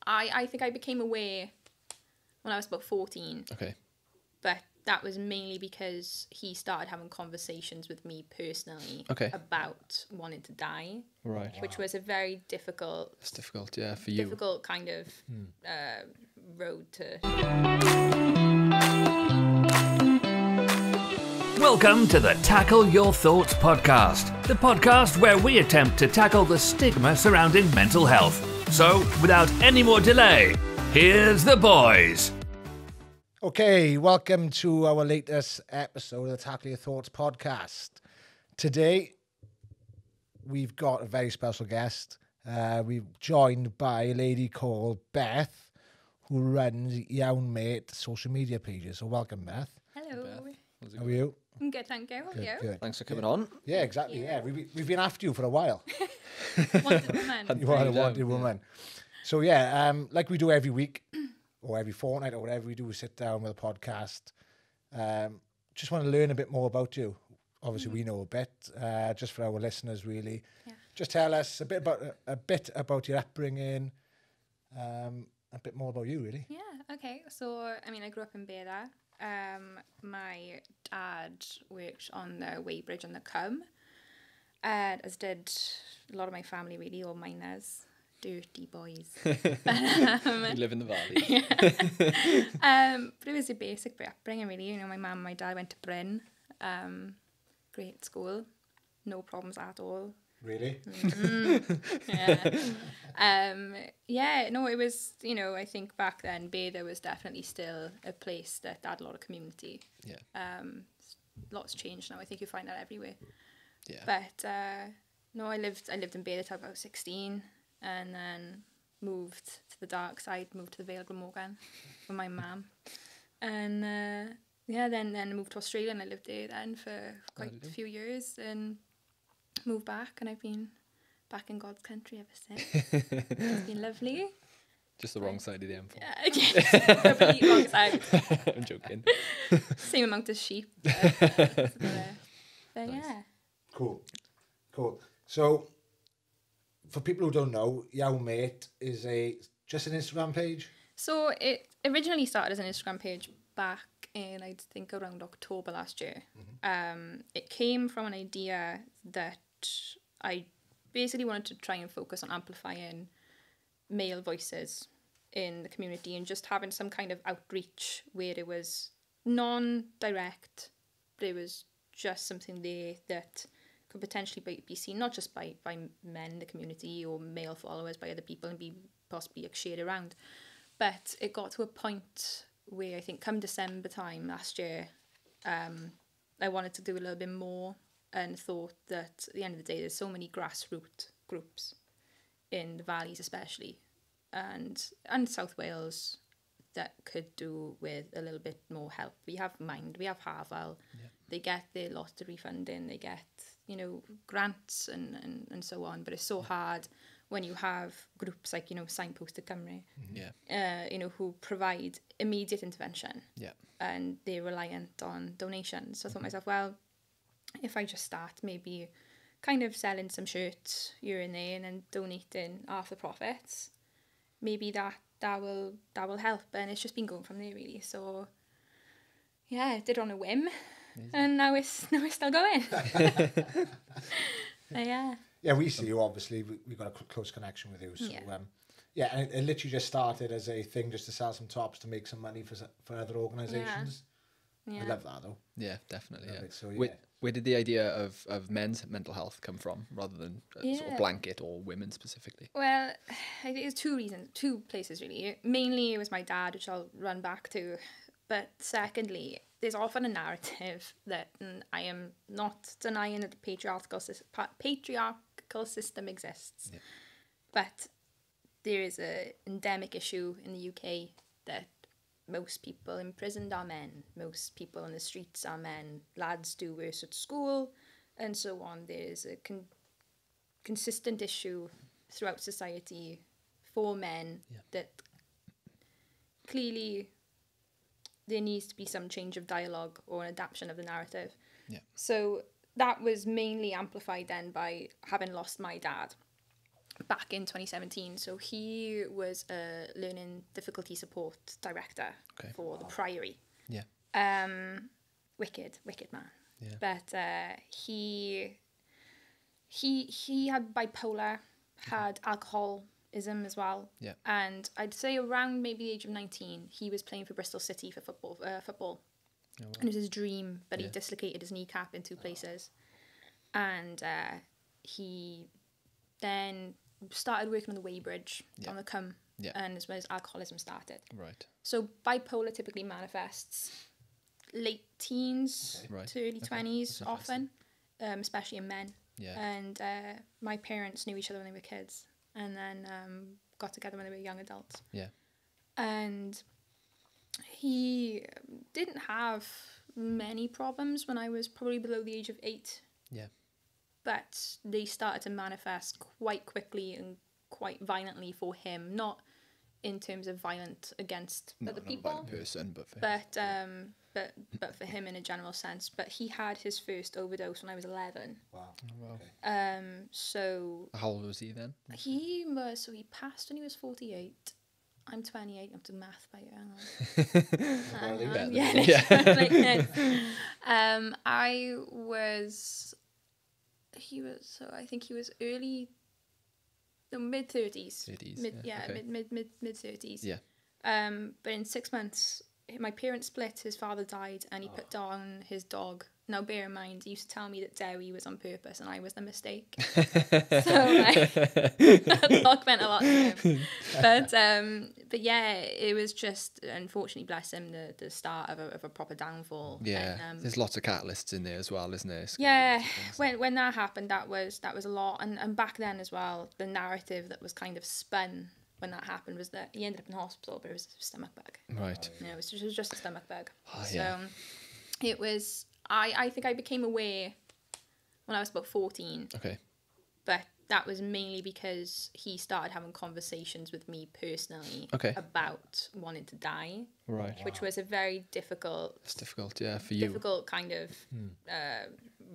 I think I became aware when I was about 14. Okay. But that was mainly because he started having conversations with me personally about wanting to die. Right. Which was a very difficult... It's difficult, yeah, for you. Difficult kind of road to... Welcome to the Tackle Your Thoughts podcast, the podcast where we attempt to tackle the stigma surrounding mental health. So, without any more delay, here's the boys. Okay, welcome to our latest episode of the Tackle Your Thoughts podcast. Today, we've got a very special guest. We're joined by a lady called Beth, who runs Iawn Met social media pages. So welcome, Beth. Hello. How are you? I'm good, thank you. How are you? Good. Thanks for coming on. Yeah, exactly. Yeah, we've been after you for a while. Wanted woman. You are a wanted woman. So yeah, like we do every week or every fortnight or whatever we do, we sit down with a podcast. Just want to learn a bit more about you. Obviously, we know a bit. Just for our listeners, really. Yeah. Just tell us a bit about your upbringing. A bit more about you, really. Yeah. Okay. So I grew up in Beth. My dad worked on the weighbridge on the Cwm, as did a lot of my family, really, all miners. Dirty boys. You live in the valley. But it was a basic upbringing, really. You know, my mum and my dad went to Bryn. Great school. No problems at all. Really? Yeah. No, it was, I think back then, Beda was definitely still a place that had a lot of community. Yeah. Lots changed now. I think you find that everywhere. Yeah. But, no, I lived in Beda till about 16. And then moved to the dark side, moved to the Vale of Glamorgan with my mum. And then moved to Australia, and I lived there then for quite a few years and moved back, and I've been back in God's country ever since. It's been lovely. Just the wrong side of the M4. Yeah, complete wrong side. I'm joking. Same amount of sheep. But yeah. Cool. So, for people who don't know, Iawn Met is just an Instagram page? So it originally started as an Instagram page back in, I think, around October last year. Mm-hmm. It came from an idea that I basically wanted to try and focus on amplifying male voices in the community and just having some kind of outreach where it was non-direct, but it was just something there that could potentially be seen not just by men in the community or male followers, by other people, and be possibly shared around. But it got to a point where I think come December time last year, I wanted to do a little bit more and thought that at the end of the day, there's so many grassroots groups in the valleys especially, and South Wales that could do with a little bit more help. We have Mind, we have Harval. Yeah. They get their lottery funding, they get, grants and so on. But it's so hard when you have groups like, Signposted Cymru, who provide immediate intervention. Yeah. And they're reliant on donations. So I thought to myself, well, if I just start maybe kind of selling some shirts here and there and then donating half the profits, maybe that will help. And it's just been going from there, really. So yeah, I did it on a whim. Amazing. And now it's still going. Yeah. Yeah, we see you, obviously. We've got a close connection with you. So, yeah. And it literally just started as a thing just to sell some tops to make some money for other organisations. Yeah. I love that, though. Yeah, definitely. Yeah. So, yeah. Where did the idea of men's mental health come from, rather than sort of blanket or women specifically? Well, I think there's two places, really. Mainly, it was my dad, which I'll run back to. But secondly, there's often a narrative that, and I am not denying that the patriarchal system exists, but there is an endemic issue in the UK that most people imprisoned are men, most people on the streets are men, lads do worse at school, and so on. There's a consistent issue throughout society for men that clearly there needs to be some change of dialogue or an adaptation of the narrative. Yeah. So that was mainly amplified then by having lost my dad. back in 2017. So he was a learning difficulty support director for the Priory. Yeah. Wicked man. Yeah. But he had bipolar, had alcoholism as well. Yeah. And I'd say around maybe the age of 19, he was playing for Bristol City for football. Oh, wow. And it was his dream, but he dislocated his kneecap in 2 places. And he then started working on the Weybridge on the Cum. Yeah. And as well as alcoholism started. Right. So bipolar typically manifests late teens to early 20s often, especially in men. Yeah. And my parents knew each other when they were kids, and then got together when they were young adults. Yeah. And he didn't have many problems when I was probably below the age of 8. Yeah. But they started to manifest quite quickly and quite violently for him, not in terms of violent against other people, not a violent person, but for but for him in a general sense. But he had his first overdose when I was 11. Wow. wow. Okay. So How old was he then? he passed when he was 48. I'm 28. I'm doing math by I think he was mid 30s. Mid 30s. Yeah. But in 6 months, my parents split. His father died, and he put down his dog. Now, bear in mind, he used to tell me that dairy was on purpose, and I was the mistake. So, that dog meant a lot to him. But yeah, it was just, unfortunately, bless him, the start of a proper downfall. Yeah. And, there's lots of catalysts in there as well, isn't there? yeah, when that happened, that was a lot. And back then as well, the narrative that was kind of spun when that happened was that he ended up in hospital, but it was a stomach bug. Right. You know, it was just a stomach bug. Yeah. So it was, I think I became aware when I was about 14. Okay. But that was mainly because he started having conversations with me personally about wanting to die. Right. Which was a very difficult... It's difficult, yeah, for you. Difficult kind of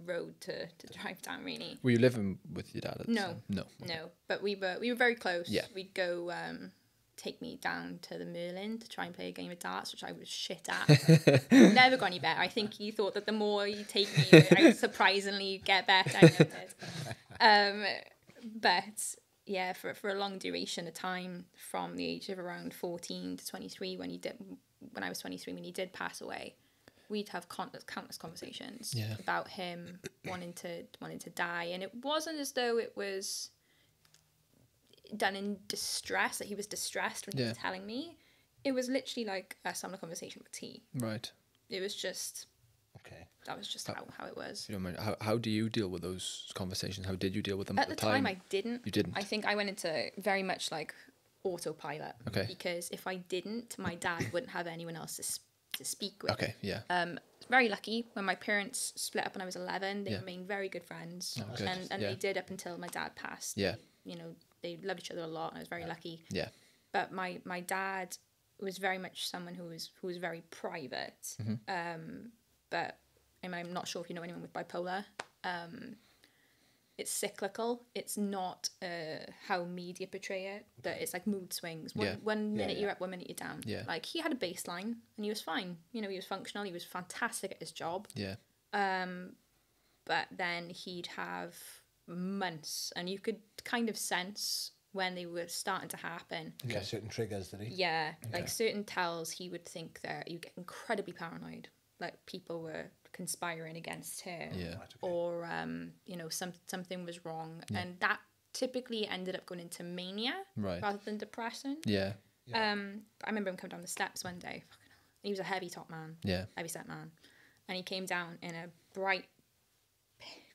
road to drive down, really. Were you living with your dad at the time? No. No, but we were very close. Yeah. We'd go take me down to the Merlin to try and play a game of darts, which I was shit at. Never got any better. I think he thought that the more you take me, I would surprisingly get better. I noticed. But yeah, for a long duration of time, from the age of around 14 to 23, when I was 23, when he did pass away, we'd have countless conversations about him wanting to die, and it wasn't as though it was done in distress, that he was distressed when he was telling me. It was literally like us having a conversation with tea. Right. It was just that was just how it was. If you don't mind, how do you deal with those conversations? How did you deal with them at the time? I didn't. You didn't? I think I went into very much like autopilot. Okay. Because if I didn't, my dad wouldn't have anyone else to speak with. Okay, yeah. Very lucky. When my parents split up when I was 11, they remained very good friends. Oh, good. And they did up until my dad passed. Yeah. You know, they loved each other a lot, and I was very lucky. Yeah. But my dad was very much someone who was very private. But I'm not sure if you know anyone with bipolar. It's cyclical. It's not how media portray it. That it's like mood swings. One minute you're up, 1 minute you're down. Yeah. Like, he had a baseline and he was fine. You know, he was functional. He was fantastic at his job. Yeah. But then he'd have months, and you could kind of sense when they were starting to happen. You get certain triggers, did he? Yeah, like certain tells, he would think that you get incredibly paranoid, like people were conspiring against him, or you know, something was wrong, and that typically ended up going into mania rather than depression. Yeah. I remember him coming down the steps one day. He was a heavy top man, heavy set man, and he came down in a bright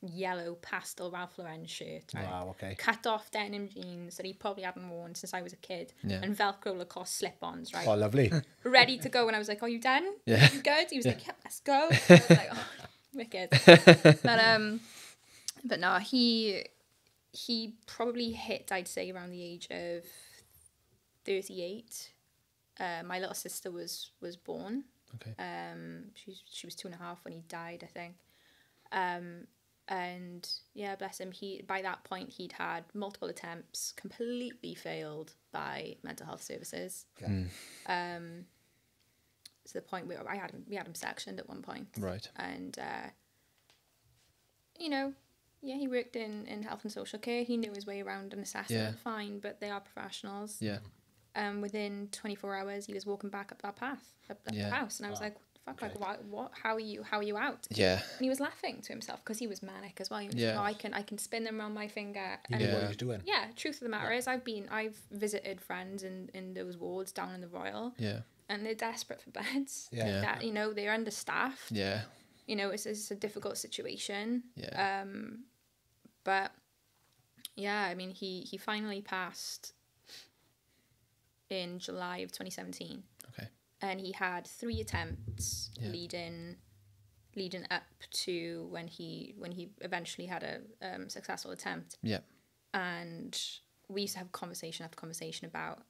yellow pastel Ralph Lauren shirt, right? Wow, okay. Cut off denim jeans that he probably hadn't worn since I was a kid, and Velcro Lacoste slip-ons, right? Oh, lovely. Ready to go, and I was like, "Are you done? Yeah. You good?" He was like, "Yep, let's go." I was like, "Oh, wicked." But no, he probably hit, I'd say, around the age of 38. My little sister was born. Okay. She was 2.5 when he died, I think. And yeah, bless him, by that point he'd had multiple attempts, completely failed by mental health services. Yeah. To the point where we had him sectioned at one point. Right. And you know, yeah, he worked in health and social care. He knew his way around an assessment fine, but they are professionals. Yeah. Within 24 hours, he was walking back up that path, up the house, and I was like, "Fuck! Okay. Like, what? How are you out?" Yeah. And he was laughing to himself because he was manic as well. He was Yeah. like, I can spin them around my finger. He knew what he was doing. Yeah. Truth of the matter is, I've visited friends in those wards down in the Royal. Yeah. And they're desperate for beds. Yeah. That, you know, they're understaffed. Yeah. You know, it's a difficult situation. Yeah. But yeah, I mean, he finally passed in July of 2017. Okay. And he had 3 attempts Yeah. leading up to when he eventually had a successful attempt. Yeah. And we used to have conversation after conversation about,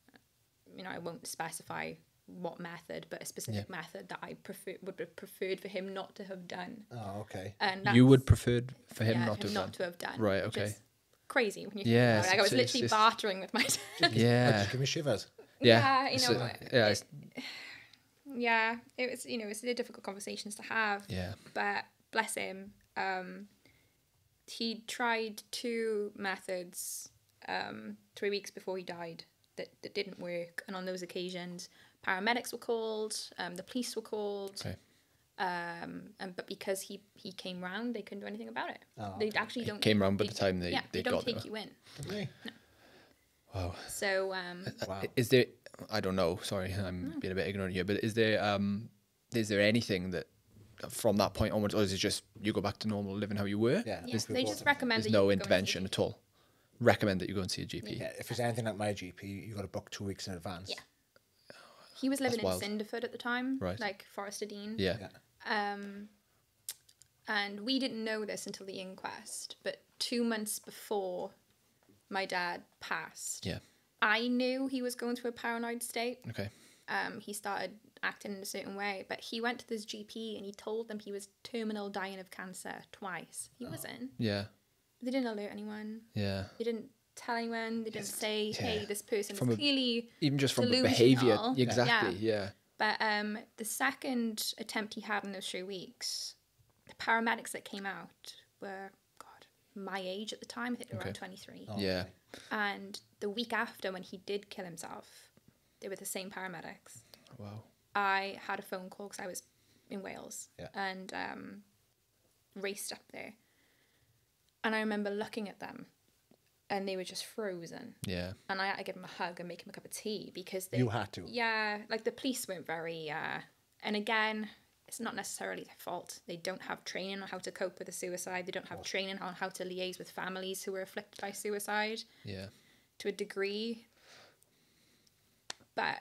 you know, I won't specify what method, but a specific method that I would have preferred for him not to have done. Oh, okay. And You would preferred for him yeah, not to have done. Right, okay. Which is crazy when you Yeah, think about it. Like, I was it's literally just- bartering with my dad. Yeah. Just give me shivers. Yeah, you It's know. yeah. It's, Yeah, it was, you know, it's difficult conversations to have. yeah. But bless him, he tried 2 methods 3 weeks before he died that didn't work, and on those occasions, paramedics were called, the police were called. Okay. But because he came round, they couldn't do anything about it. Oh, They okay. actually He don't. came round by the time they they don't got take there. you in. Okay. Wow. So Wow. Is there? I don't know. Sorry, I'm being a bit ignorant here. But is there anything that from that point onwards, or is it just you go back to normal living how you were? Yeah. yes, If they we just bought recommend There's that you no go and see intervention a at all. Recommend that you go and see a GP. Yeah, if it's anything like my GP, you got to book 2 weeks in advance. Yeah. He was living in wild. Cinderford at the time, Right. like Forester Dean. Yeah. Yeah. And we didn't know this until the inquest, but 2 months before my dad passed, Yeah. I knew he was going through a paranoid state. Okay. He started acting in a certain way, but he went to this GP and he told them he was terminal, dying of cancer twice. He wasn't. Yeah. They didn't alert anyone. Yeah. They didn't tell anyone. They didn't say, "Hey, Yeah. this person From is a- clearly Even just from the delusional." behaviour. Exactly. Yeah. But the second attempt he had in those 3 weeks, the paramedics that came out were, God, my age at the time. I think they were around 23. Oh, Yeah. okay. And the week after, when he did kill himself, they were the same paramedics. Wow. I had a phone call because I was in Wales Yeah. and raced up there. And I remember looking at them and they were just frozen. Yeah. And I had to give him a hug and make him a cup of tea because they... You had to. Yeah, like the police weren't very... and again, it's not necessarily their fault. They don't have training on how to cope with a suicide. They don't have training on how to liaise with families who are afflicted by suicide Yeah. to a degree. But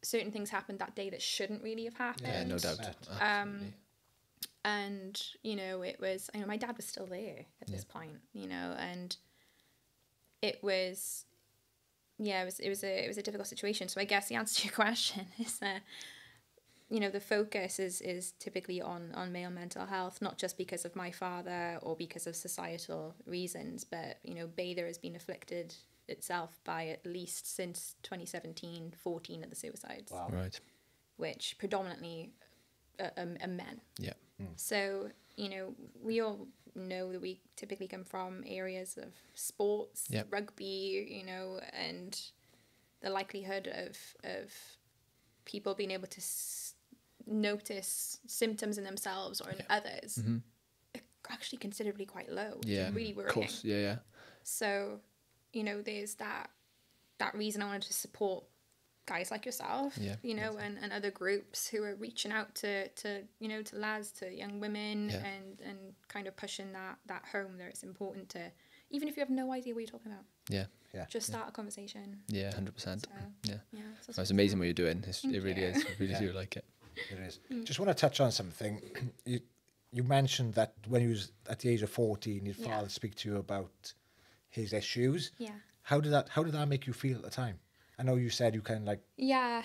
certain things happened that day that shouldn't really have happened. Yeah. No doubt. Right. Absolutely. And, you know, it was... my dad was still there at this point, you know, and it was... Yeah, it was a difficult situation. So I guess the answer to your question is that, you know, the focus is typically on male mental health, not just because of my father or because of societal reasons, but, you know, Bader has been afflicted itself by at least since 2017, 14 of the suicides, Wow. Right. which predominantly are men. Yeah. So, you know, we all know that we typically come from areas of sports, Yep. rugby, you know, and the likelihood of people being able to notice symptoms in themselves or in others are actually considerably quite low, which Yeah. is really worrying. Of course. Yeah. Yeah. So, you know, there's that reason I wanted to support guys like yourself, Yeah, you know, and other groups who are reaching out to you know, to lads, to young women, Yeah. and kind of pushing that home that it's important to, even if you have no idea what you're talking about, Yeah. Yeah. just start a conversation. Yeah. 100%. So, Yeah. yeah, so It's amazing what you're doing. It really you. is. I really Yeah. do like it. It is. Just want to touch on something. You mentioned that when you was at the age of 14, your Yeah. father speak to you about his issues. Yeah. How did that make you feel at the time? I know you said you kind of like... Yeah,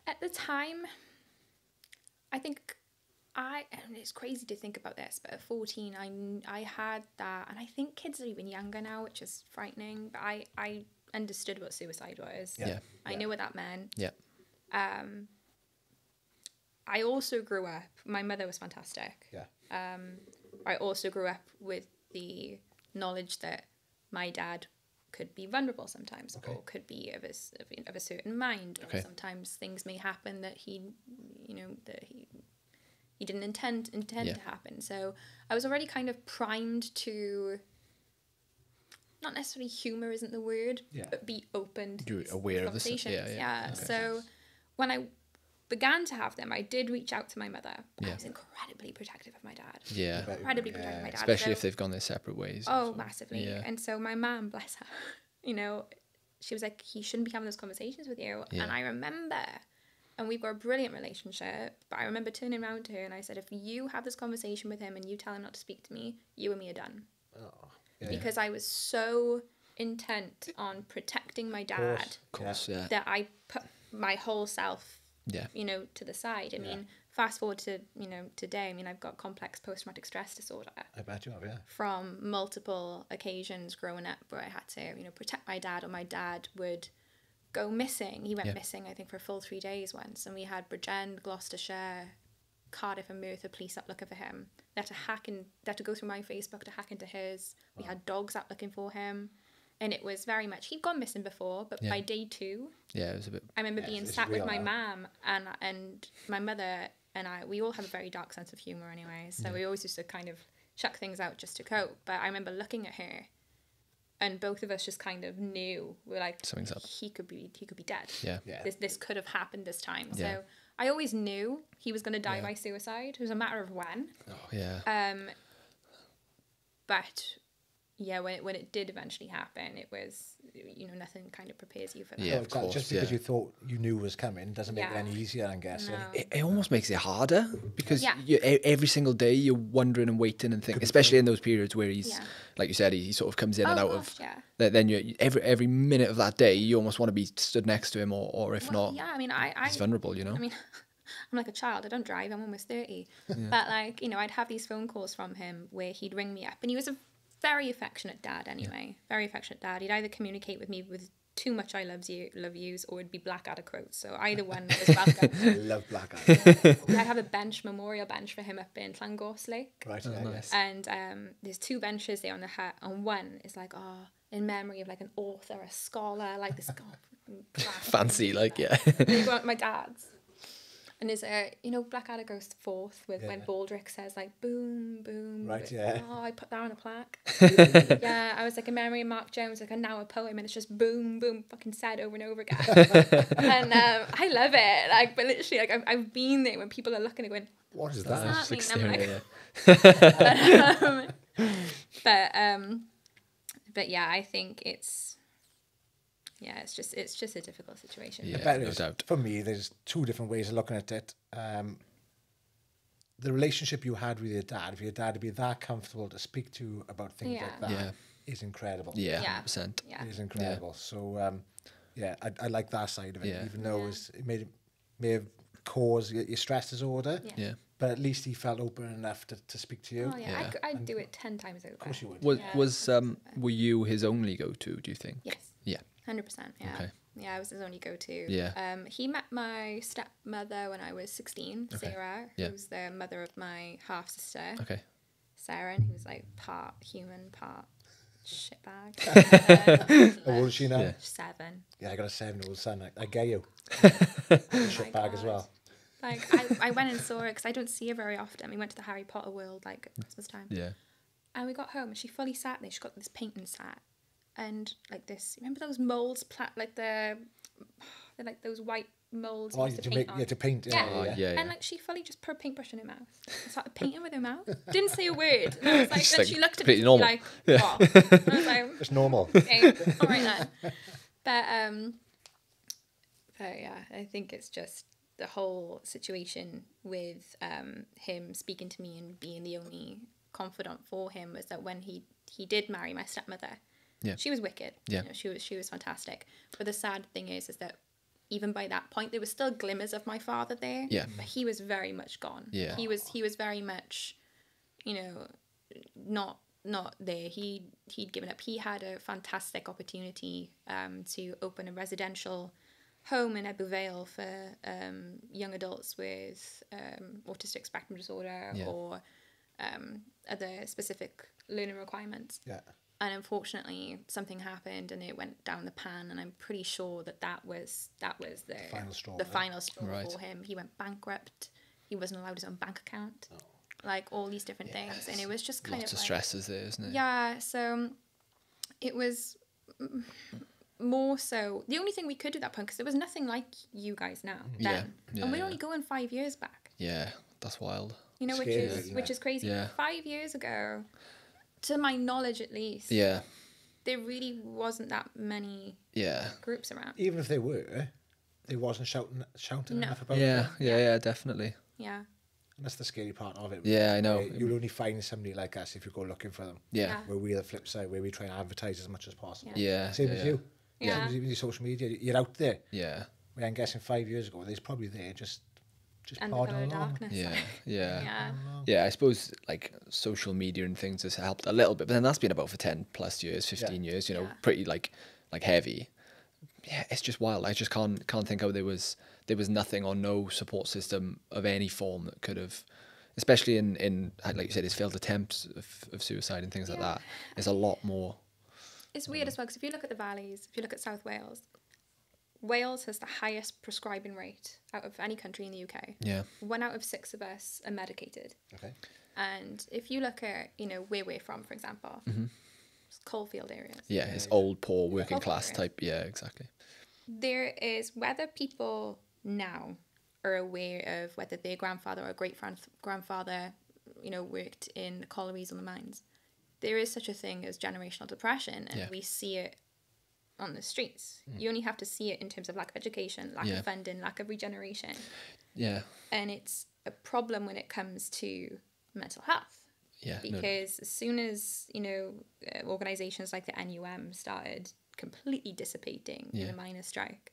at the time, I think and it's crazy to think about this, but at 14, I had that, and I think kids are even younger now, which is frightening, but I understood what suicide was. Yeah. I knew what that meant. Yeah. I also grew up, my mother was fantastic. Yeah. I also grew up with the knowledge that my dad could be vulnerable sometimes, or could be of a certain mind, or sometimes things may happen that he didn't intend to happen. So I was already kind of primed to, not necessarily humor isn't the word, but be open to You're aware of this. conversations. Yeah. Okay. So when I began to have them, I did reach out to my mother. Yeah. I was incredibly protective of my dad. Yeah. Incredibly protective of my dad. Especially So- if they've gone their separate ways. Oh, massively. Yeah. And so my mum, bless her, she was like, he shouldn't be having those conversations with you. Yeah. And I remember, and we've got a brilliant relationship, but I remember turning around to her and I said, if you have this conversation with him and you tell him not to speak to me, you and me are done. Oh, yeah. Because I was so intent on protecting my dad Of course, yeah. that I put my whole self, Yeah. to the side. I mean, fast forward to, today, I mean, I've got complex post-traumatic stress disorder. I bet you have, yeah. From multiple occasions growing up where I had to, protect my dad, or my dad would go missing. He went missing, I think, for a full 3 days once. And we had Bridgend, Gloucestershire, Cardiff and Merthyr police up looking for him. They had to go through my Facebook to hack into his. We had dogs up looking for him. And it was very much, he'd gone missing before, but by day 2, Yeah, it was a bit. I remember being it's sat with real my now. mum and my mother and I, we all have a very dark sense of humour anyway, so we always used to kind of chuck things out just to cope. But I remember looking at her, and both of us just kind of knew, we're like, Something's up. he could be dead. Yeah. Yeah. This could have happened this time. Yeah. So I always knew he was going to die by suicide. It was a matter of when. Oh, yeah. But yeah, when it did eventually happen, it was, nothing kind of prepares you for that. Yeah, of course, Just because yeah. you thought you knew was coming doesn't make it Yeah. any easier, I'm guessing. No. It almost makes it harder because Yeah. every single day you're wondering and waiting and thinking, especially in those periods where he's, Yeah. like you said, he sort of comes in and out gosh, of. yeah. Then you every minute of that day, you almost want to be stood next to him, or if Well, not, yeah, I mean, he's vulnerable. I mean, I'm like a child. I don't drive. I'm almost 30. But like, I'd have these phone calls from him where he'd ring me up, and he was a very affectionate dad anyway. Very affectionate dad. He'd either communicate with me with too much I love yous, or it'd be Blackadder quotes. So either one was welcome. I love Blackadder. I'd have a memorial bench for him up in Llangorse Lake. Right, yeah, nice. And there's 2 benches there on the hut, and one is like, in memory of like an author, a scholar, like this fancy, like yeah. They go out my dad's. And there's Blackadder goes forth with when Baldrick says like boom, boom. Right, yeah. Oh, I put that on a plaque. Yeah, I was like in memory of Mark Jones, like a now a poem, and it's just boom, boom, fucking said over and over again. And I love it. Like, but literally, like I've been there when people are looking and going, What is what's that? that mean? Just I'm staring like, at it. but yeah, I think it's just a difficult situation. Yeah. Bet no it is. doubt. For me, there's 2 different ways of looking at it. The relationship you had with your dad, for your dad to be that comfortable to speak to about things like that is incredible. Yeah, Yeah. 100%. Yeah. It is incredible. So, I like that side of it, Yeah. even though it may have caused your stress disorder, Yeah. but at least he felt open enough to speak to you. Oh yeah, Yeah. I'd do it 10 times over. Of course you would. Were you his only go-to, do you think? Yes. Yeah. 100%. Yeah. Okay. Yeah, I was his only go-to. Yeah. He met my stepmother when I was 16, Sarah, Yeah. who's the mother of my half sister, Okay. Sarah, and he was like part human, part shitbag. How old is she now? Yeah. 7. Yeah, I got a 7-year-old son. I get you. Oh Shit my bag as God. well. Like I went and saw her because I don't see her very often. We went to the Harry Potter world like at Christmas time. Yeah. And we got home and she fully sat there. She got this painting set and like this. Remember those molds, like they're like those white molds. Oh, you used to paint on. to paint. Yeah. Oh, yeah. And like she fully just put a paintbrush in her mouth and started painting with her mouth. Didn't say a word. And I was like, Just then like she looked at me completely normal. like, what? And I was like, It's normal. okay, all right then. But yeah, I think it's just the whole situation with him speaking to me and being the only confidant for him was that when he did marry my stepmother, Yeah. she was wicked. Yeah. She was fantastic. But the sad thing is that even by that point, there was still glimmers of my father there. Yeah. But he was very much gone. Yeah. He was very much, you know, not there. He'd given up. He had a fantastic opportunity to open a residential home in Ebbw Vale for young adults with autistic spectrum disorder or other specific learning requirements. Yeah. And unfortunately, something happened and it went down the pan. And I'm pretty sure that was the final straw, the right? final straw Right. for him. He went bankrupt. He wasn't allowed his own bank account. Like all these different things, and it was just kind Lots of of like, stresses there, isn't it? yeah. So it was more so the only thing we could do at that point, because there was nothing like you guys now then, and we're only going 5 years back. Yeah, that's wild. You know, Scary, which is crazy. Yeah. 5 years ago, to my knowledge at least, Yeah, there really wasn't that many yeah, groups around. Even if they were, they wasn't shouting No. enough about yeah, it. yeah, definitely. Yeah. And that's the scary part of it. Yeah, I know. You'll only find somebody like us if you go looking for them. Yeah, Where we're the flip side, where we try and advertise as much as possible. yeah, Same yeah, as you. Yeah. Same as with your social media. You're out there. yeah, Where I'm guessing 5 years ago, there's probably there just And the plodding colour of along. darkness. yeah, like, yeah. yeah. Yeah, I suppose like social media and things has helped a little bit, but then that's been about for 10 plus years, 15 years, you know, Yeah. pretty like heavy. Yeah, it's just wild. I just can't think how there was nothing or no support system of any form that could have, especially in like you said, his failed attempts of suicide and things like that. There's a lot more. It's weird as well, because if you look at the valleys, if you look at South Wales, Wales has the highest prescribing rate out of any country in the UK. Yeah, 1 out of 6 of us are medicated. Okay. And if you look at, you know, where we're from, for example, it's coalfield areas. yeah, it's old, poor, working Poor class areas. type. Yeah, exactly. There is, whether people now are aware of whether their grandfather or great-grandfather, you know, worked in the collieries or the mines, there is such a thing as generational depression, and Yeah. we see it on the streets. You only have to see it in terms of lack of education, lack Yeah. of funding, lack of regeneration. Yeah, And it's a problem when it comes to mental health. yeah, no, Because as soon as, you know, organisations like the NUM started completely dissipating in Yeah. the miners' strike,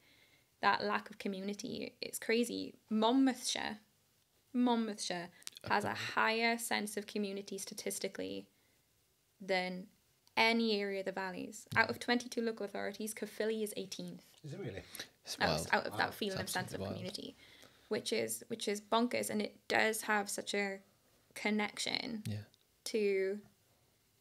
that lack of community, it's crazy. Monmouthshire has a higher sense of community statistically than any area of the valleys. Out of 22 local authorities, Caerphilly is 18th. Is it really? it's Out, wild. out of that feeling of It's sense of absolutely wild. community, which is bonkers, and it does have such a connection Yeah. to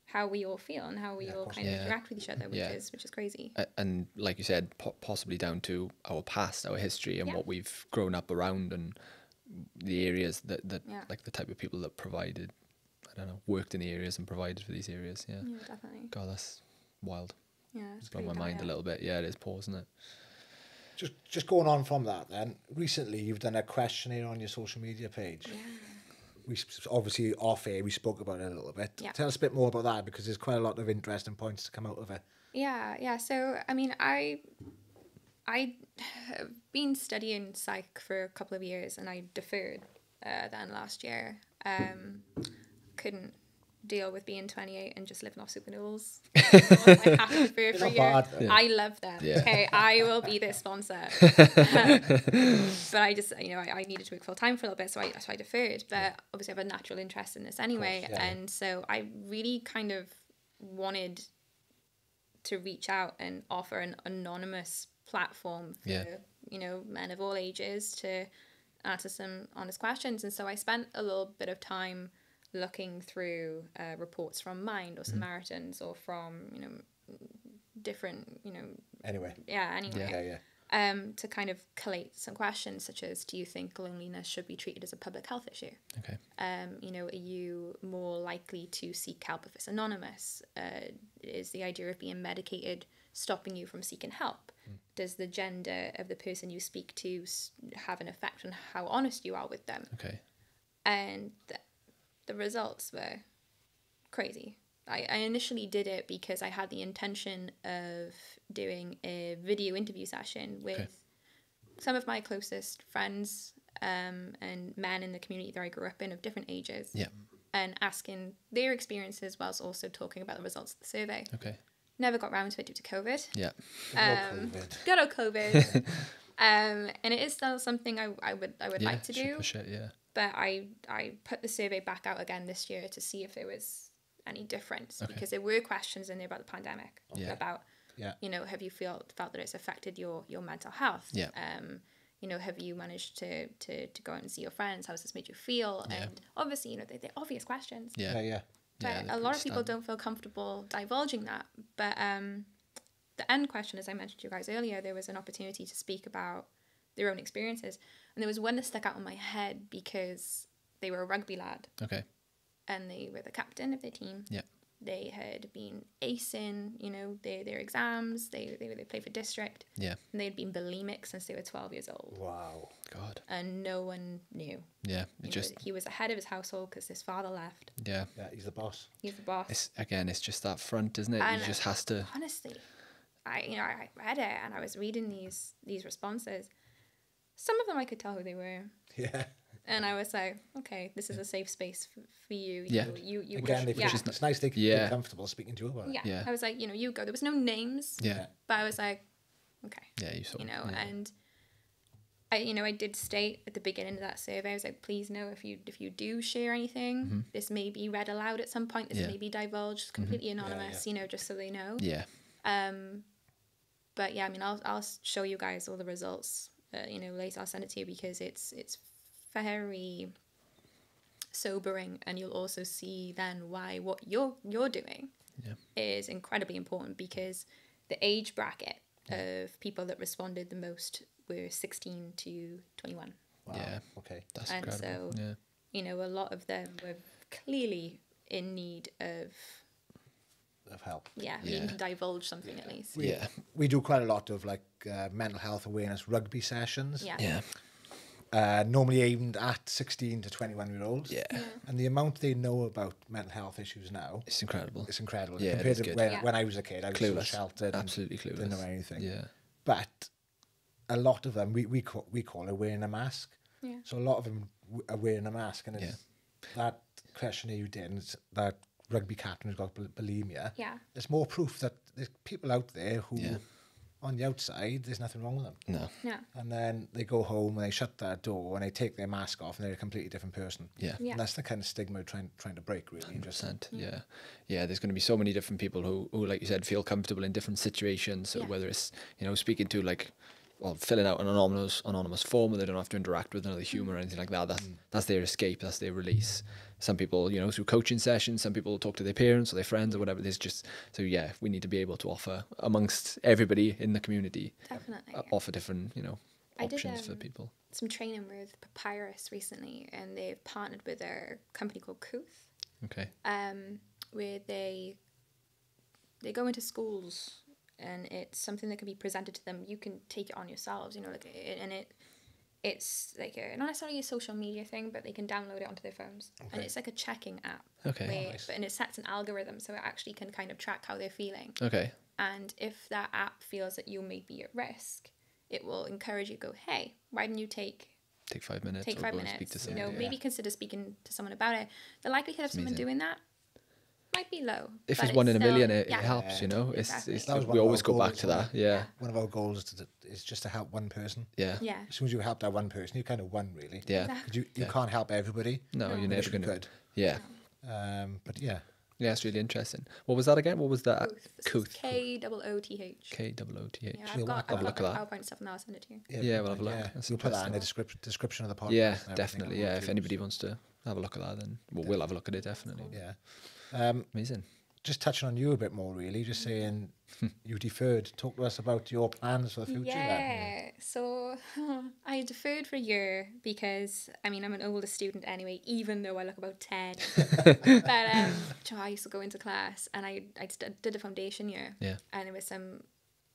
how we all feel and how we all kind of Yeah. interact with each other, which Yeah. is crazy. And like you said, possibly down to our past, our history, and Yeah. what we've grown up around, and the areas that Yeah. like the type of people that provided, I don't know, worked in the areas and provided for these areas. Yeah. Yeah, definitely. God, that's wild. Yeah, it's Blown my pretty mind a dire. little bit. Yeah, it is poor, isn't it? Just going on from that then, recently you've done a questionnaire on your social media page. Yeah. We obviously off air, we spoke about it a little bit. Yeah. Tell us a bit more about that, because there's quite a lot of interesting points to come out of it. Yeah. So, I mean, I have been studying psych for a couple of years, and I deferred then last year. Couldn't deal with being 28 and just living off super noodles. I have to defer for a not year. bad, though. I love them. Yeah. Okay, I will be their sponsor. But I just, you know, I needed to work full time for a little bit, so I deferred. But obviously, I have a natural interest in this anyway, yeah. and so I really kind of wanted to reach out and offer an anonymous platform for, Yeah. you know, men of all ages to answer some honest questions. And so I spent a little bit of time looking through reports from Mind or Samaritans or from, you know, different, you know, Anyway. anyway. Yeah. To kind of collate some questions such as, do you think loneliness should be treated as a public health issue? Okay. You know, are you more likely to seek help if it's anonymous? Is the idea of being medicated stopping you from seeking help? Does the gender of the person you speak to have an effect on how honest you are with them? Okay. And the results were crazy. I initially did it because I had the intention of doing a video interview session with some of my closest friends and men in the community that I grew up in of different ages. Yeah. And asking their experiences whilst also talking about the results of the survey. Okay. Never got round to it due to COVID. Yeah. Good old COVID. And it is still something I would like to do. Push it, yeah. But I put the survey back out again this year to see if there was any difference, because there were questions in there about the pandemic, about you know, have you felt that it's affected your mental health? Yeah. You know, have you managed to go out and see your friends? How has this made you feel? Yeah. And obviously, you know, they're obvious questions. Yeah. But a lot of people don't feel comfortable divulging that. But the end question, as I mentioned to you guys earlier, there was an opportunity to speak about their own experiences. And there was one that stuck out in my head because they were a rugby lad. Okay. And they were the captain of their team. Yeah. They had been acing, you know, their exams. They played for district. Yeah. And they'd been bulimic since they were 12 years old. Wow. God. And no one knew. Yeah. He was the head of his household because his father left. Yeah. Yeah, he's the boss. He's the boss. It's just that front, isn't it? And You just has to. Honestly, I read it and I was reading these responses. Some of them I could tell who they were. Yeah. And I was like, okay, this is a safe space for you. Yeah. You Again, it's nice they can feel comfortable speaking to you about it. Yeah. I was like, you know, you go. There was no names. Yeah. But I was like, okay. Yeah, you saw. You know, and I did state at the beginning of that survey, I was like, please know if you do share anything, this may be read aloud at some point. This may be divulged, completely anonymous. You know, just so they know. Yeah. But yeah, I mean, I'll show you guys all the results. You know, later I'll send it to you because it's very sobering, and you'll also see then why what you're doing is incredibly important, because the age bracket of people that responded the most were 16 to 21. Wow. Yeah. Okay. That's And incredible. so, you know, a lot of them were clearly in need of help. needing to divulge something at least. We do quite a lot of like mental health awareness rugby sessions. Yeah. Normally aimed at 16 to 21-year-olds. Yeah. And the amount they know about mental health issues now, It's incredible. it's incredible. Yeah, Compared it to is when I was a kid, I was Clueless. so sheltered. Absolutely clueless. Didn't know anything. Yeah. But a lot of them, we call it wearing a mask. Yeah. So a lot of them are wearing a mask. And it's that questionnaire you did, and it's that rugby captain who's got bulimia. Yeah. There's more proof that there's people out there who, on the outside, there's nothing wrong with them. No. Yeah. And then they go home and they shut that door and they take their mask off and they're a completely different person. Yeah. Yeah. And that's the kind of stigma we're trying to break, really. And just 100%. Yeah. There's going to be so many different people who, like you said, feel comfortable in different situations. So whether it's, you know, speaking to filling out an anonymous form where they don't have to interact with another human or anything like that. That's their escape. That's their release. Some people, you know, through coaching sessions, some people talk to their parents or their friends or whatever. There's just, we need to be able to offer amongst everybody in the community. Definitely. Offer different, you know, options for people. Some training with Papyrus recently, and they've partnered with a company called Kooth. Okay. Where they go into schools, and it's something that can be presented to them. You can take it on yourselves, you know, it's like not necessarily a social media thing, but they can download it onto their phones, and it's like a checking app. Okay. Nice. And it sets an algorithm, so it actually can kind of track how they're feeling. Okay. And if that app feels that you may be at risk, it will encourage you to go, hey, why didn't you take 5 minutes. Take or 5 go minutes. Speak to You someone. know, maybe consider speaking to someone about it. The likelihood of someone amazing. doing that might be low. If but it's one in a still- million, it yeah. helps. You know, Exactly. it's That was one we of always our go back goals, to that. wasn't Yeah. one of our goals is just to help one person. Yeah. Yeah. As soon as you help that one person, you kind of won, really. Yeah. Exactly. 'Cause you can't help everybody. No, you're but never if you going to. could. Yeah. But yeah. Yeah, it's really interesting. What was that again? What was that? Kooth. Kooth. K-O-O-T-H. K-O-O-T-H. Yeah, You'll I've have a got look at that. PowerPoint stuff, and I'll send it to you. Yeah, we'll have a look. That's We'll put that in the interesting. description of the podcast. Yeah, and everything definitely. on Yeah, if YouTube. anybody wants to have a look at that, then we'll have a look at it, definitely. Yeah. Amazing. Just touching on you a bit more, really. Just saying you deferred. Talk to us about your plans for the future. Then. So I deferred for a year because, I mean, I'm an older student anyway, even though I look about 10. But I used to go into class, and I did a foundation year. Yeah. And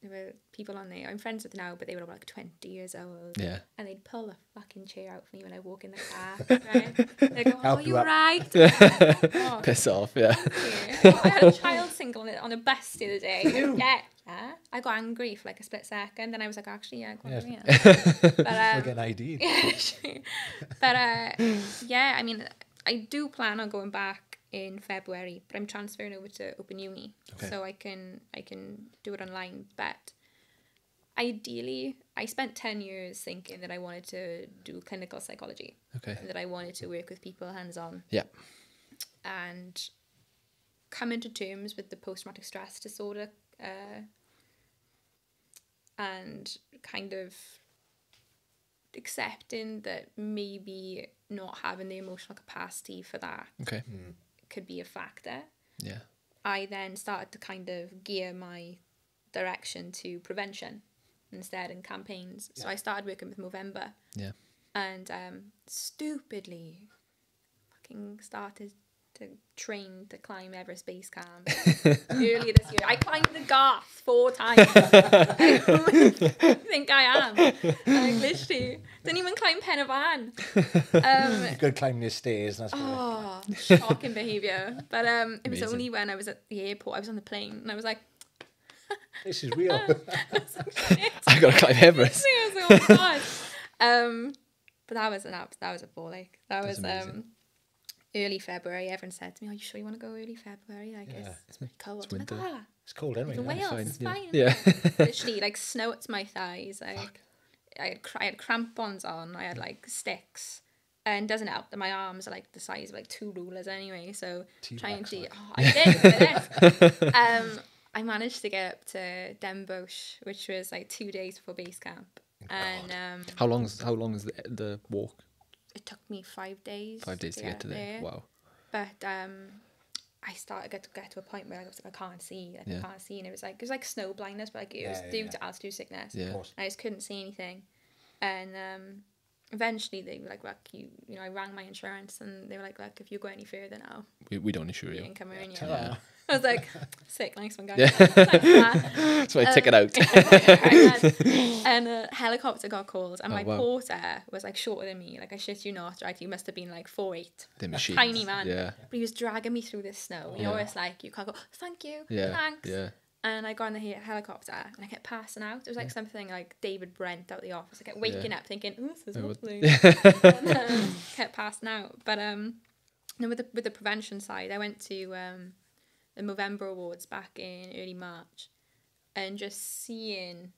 there were people on there I'm friends with now, but they were all like 20 years old. Yeah. And they'd pull a fucking chair out for me when I walk in the class, right? They'd go, oh, Help you you up. right? Oh, Piss off. Yeah. thank you. I had a child single on a bus the other day. Yeah. I got angry for like a split second, and I was like, actually, yeah, go on, yeah. But Like an ID. but yeah, I mean, I do plan on going back in February, but I'm transferring over to Open Uni, so I can do it online. But ideally, I spent 10 years thinking that I wanted to do clinical psychology. Okay. That I wanted to work with people hands-on. Yeah. And come into terms with the post-traumatic stress disorder and kind of accepting that maybe not having the emotional capacity for that Okay. could be a factor. Yeah. I then started to kind of gear my direction to prevention instead and campaigns. So I started working with Movember. Yeah. And stupidly fucking started to train to climb Everest Base Camp earlier this year. I climbed the Garth 4 times. I think I am. Like, literally. Didn't even climb Pen y Fan. You could climb the stairs. And that's Oh, shocking behaviour. But it was Amazing. only when I was at the airport, I was on the plane, and I was like, this is real. I got to climb Everest. I was like, oh my God. But that was a ball ache. That That's was amazing. early February. Everyone said to me, "Are you sure you want to go early February? Like it's pretty cold." It's I'm like, winter. It's cold anyway. in right? Wales, fine, it's yeah. fine. Yeah. Literally, like snow at my thighs. Like I had crampons on. I had like sticks. And doesn't help that my arms are like the size of like 2 rulers anyway. So trying to, I did. I managed to get up to Den Bosch, which was like 2 days before base camp. And How long is the walk? it took me 5 days. 5 days to get to there. Wow. But I started to get to a point where I was like, I can't see. Like, Yeah. I can't see. And it was like snow blindness, but like it was due to altitude sickness. Yeah. I just couldn't see anything. And eventually they were like, look, I rang my insurance and they were like, look, if you go any further now, We don't insure you you. can come in. Ta-ra. I was like, sick, nice one, guys. Yeah. Thanks for that. So I tick it out. And a helicopter got called, and Oh, my wow. porter was like shorter than me. Like, I shit you not, right? He must have been like 4'8". The machines. Tiny man. Yeah. But he was dragging me through this snow. You know, it's like, you can't go, thank you, Yeah. thanks. Yeah. And I got in the helicopter and I kept passing out. It was like something like David Brent out the office. I kept waking up thinking, oh, this is lovely. And, kept passing out. But then with the prevention side, I went to the Movember Awards back in early March, and just seeing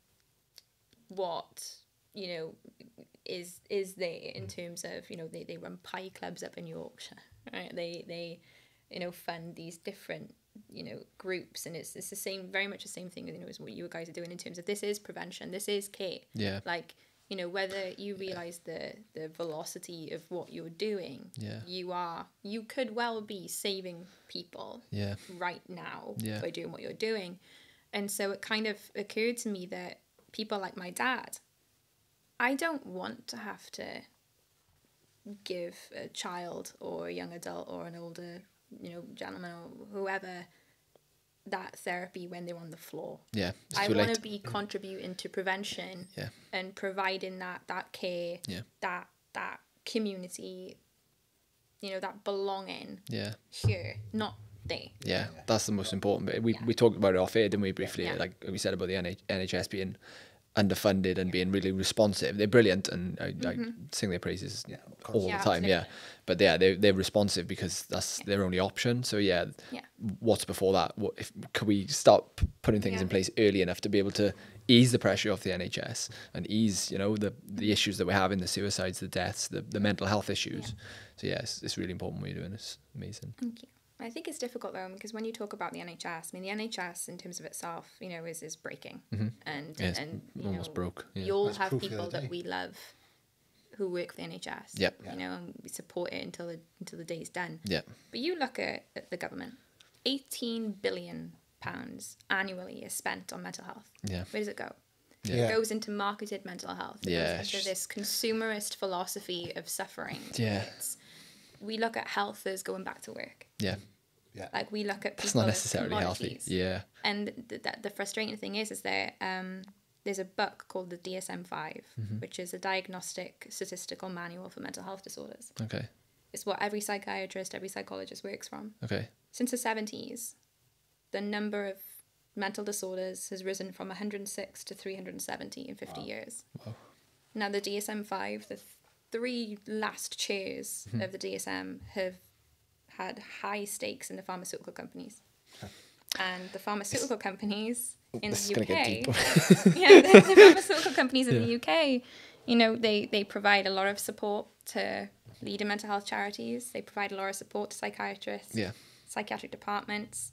what, is there in terms of, they run pie clubs up in Yorkshire, right? They fund these different groups, and it's the same, very much the same thing as what you guys are doing in terms of this is prevention, this is care. Yeah. Like, whether you realize the velocity of what you're doing, Yeah. you could well be saving people Yeah. right now Yeah. by doing what you're doing. And so it kind of occurred to me that people like my dad, I don't want to have to give a child or a young adult or an older gentleman or whoever that therapy when they're on the floor. Yeah. It's I too want late. to be contributing to prevention. Yeah. And providing that care, Yeah. that community, that belonging Yeah. here, not there. Yeah, that's the most important bit. We talked about it off air, didn't we, briefly? Yeah. Like we said about the NHS being underfunded and being really responsive. They're brilliant, and I sing their praises all the Yeah, time. absolutely. Yeah, but they're responsive because that's their only option. So yeah, what's before that? Could we start putting things in place early enough to be able to ease the pressure off the NHS and ease the issues that we're having, the suicides, the deaths, the mental health issues. So yeah, it's really important what you're doing. It's amazing. Thank you. I think it's difficult though, because when you talk about the NHS, the NHS in terms of itself, is breaking, and Yes, and almost broke. Yeah. you all That's have proof the people other day. that we love who work for the NHS. Yep. And we support it until the day's done. Yeah. But you look at the government, £18 billion annually is spent on mental health. Yeah. Where does it go? Yeah. It goes into marketed mental health. It Yeah, goes it's into this consumerist philosophy of suffering. Yeah. We look at health as going back to work. Yeah. Yeah. Like, we look at people It's not as necessarily healthy. commodities. Yeah. And the frustrating thing is that there's a book called the DSM-5, which is a diagnostic statistical manual for mental health disorders. Okay. It's what every psychiatrist, every psychologist works from. Okay. Since the 70s, the number of mental disorders has risen from 106 to 370 in 50 years. Wow. Now, the DSM-5, the 3 last chairs of the DSM have had high stakes in the pharmaceutical companies. And the pharmaceutical companies in This is the gonna get UK, deep. the pharmaceutical companies in the UK, you know, they provide a lot of support to leading mental health charities. They provide a lot of support to psychiatrists, Yeah. psychiatric departments.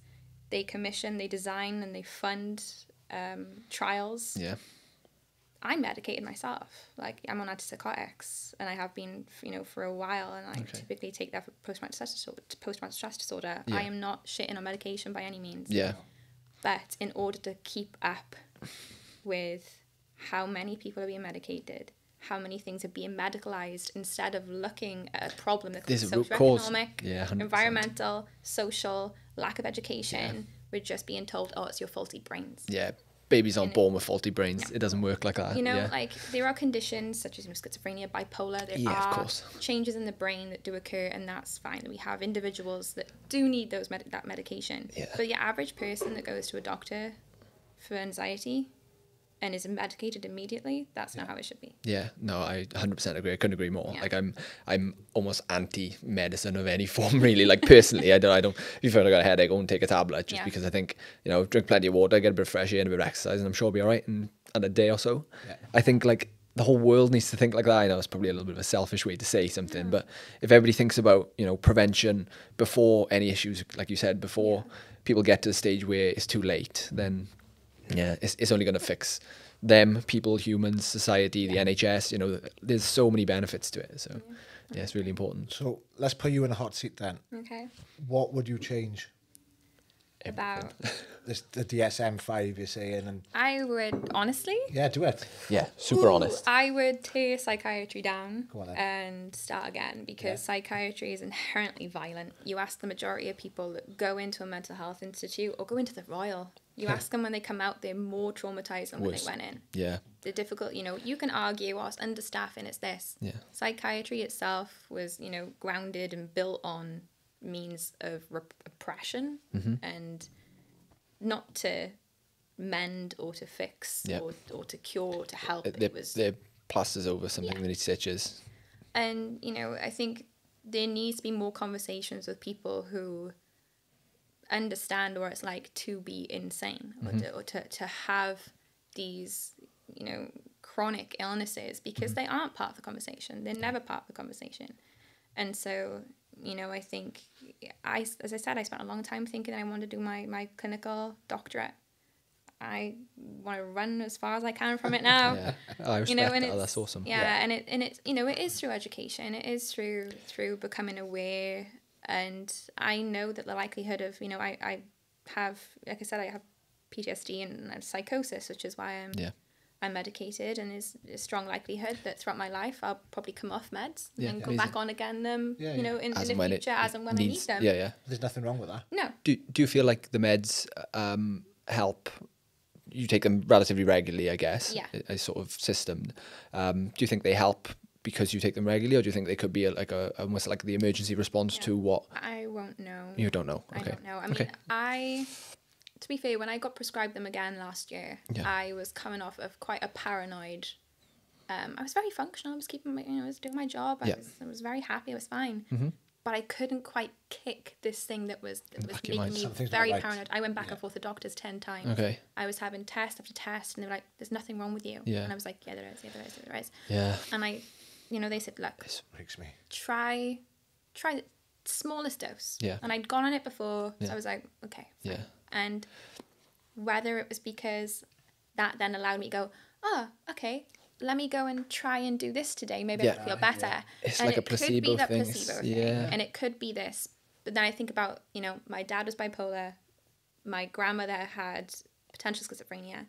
They commission, they design, and they fund trials. Yeah. I'm medicated myself. Like, I'm on antipsychotics, and I have been, you know, for a while, and I typically take that for post-traumatic stress disorder. Yeah. I am not shitting on medication by any means. Yeah. But in order to keep up with how many people are being medicated, how many things are being medicalized, instead of looking at a problem that There's is a root cause. socioeconomic, Yeah, 100%. environmental, social, lack of education, we're just being told, oh, it's your faulty brains. Yeah. Babies aren't born with faulty brains. It doesn't work like that. You know, yeah. like, there are conditions such as, you know, schizophrenia, bipolar. There Yeah, of are course. changes in the brain that do occur, and that's fine. We have individuals that do need those that medication. Yeah. But your average person that goes to a doctor for anxiety and is medicated immediately, that's not how it should be. Yeah, no, I 100% agree. I couldn't agree more. Yeah. Like, I'm almost anti-medicine of any form, really. Like, personally, I don't. If you've ever got a headache, go and take a tablet, just because I think, you know, drink plenty of water, get a bit of fresh air and a bit of exercise, and I'm sure I'll be all right in a day or so. Yeah. I think, like, the whole world needs to think like that. I know it's probably a little bit of a selfish way to say something, but if everybody thinks about, you know, prevention before any issues, like you said, before people get to the stage where it's too late, then yeah, it's only going to fix them, people, humans, society, the NHS. You know, there's so many benefits to it. So yeah, it's really important. So let's put you in a hot seat then. Okay. What would you change? About, The DSM-5 you're saying, and I would, honestly, yeah, do it. Yeah, super honest. I would tear psychiatry down Go on then. and start again, because psychiatry is inherently violent. You ask the majority of people that go into a mental health institute or go into the Royal, you ask them when they come out, they're more traumatized than when Worse. they went in. Yeah, The difficult, you know, you can argue what's understaffing, it's this. Yeah. Psychiatry itself was, you know, grounded and built on means of oppression and not to mend or to fix Yep. or to cure or to help. they're, It was, they're plasters over something that needs stitches. and, you know, I think there needs to be more conversations with people who understand what it's like to be insane or to have these, you know, chronic illnesses, because they aren't part of the conversation. They're never part of the conversation. And so, you know, I think, as I said, I spent a long time thinking that I wanted to do my clinical doctorate. I want to run as far as I can from it now. Yeah, I respect You know, and that. it's, That's awesome. Yeah, and it's, you know, it is through education. It is through becoming aware. And I know that the likelihood of, you know, I have, like I said, I have PTSD and psychosis, which is why I'm medicated, and is a strong likelihood that throughout my life I'll probably come off meds and go back on again them, you know, in the future as and when I need them. Yeah, yeah. There's nothing wrong with that. No. Do you feel like the meds help? You take them relatively regularly, I guess. Yeah. A sort of system. Do you think they help because you take them regularly, or do you think they could be almost like the emergency response to what? I won't know. You don't know. I Okay. don't know. I mean, to be fair, when I got prescribed them again last year, I was coming off of quite a paranoid. I was very functional. I was keeping I was doing my job. I was very happy. I was fine. But I couldn't quite kick this thing that was back of your making mind. me Something's not very right. paranoid. I went back and forth to doctors 10 times. Okay. I was having test after test, and they were like, "There's nothing wrong with you." Yeah. And I was like, "Yeah, there is. Yeah, there is. Yeah, there is." Yeah. And I, you know, they said, "Look, Breaks me. try the smallest dose." Yeah. And I'd gone on it before, so Yeah. I was like, "Okay." Fine. Yeah. And whether it was because that then allowed me to go, "Oh, okay, let me go and try and do this today. Maybe I'll feel better." It's and like a it could placebo be that thing. placebo thing. Yeah. And it could be this. But then I think about, you know, my dad was bipolar. My grandmother had potential schizophrenia.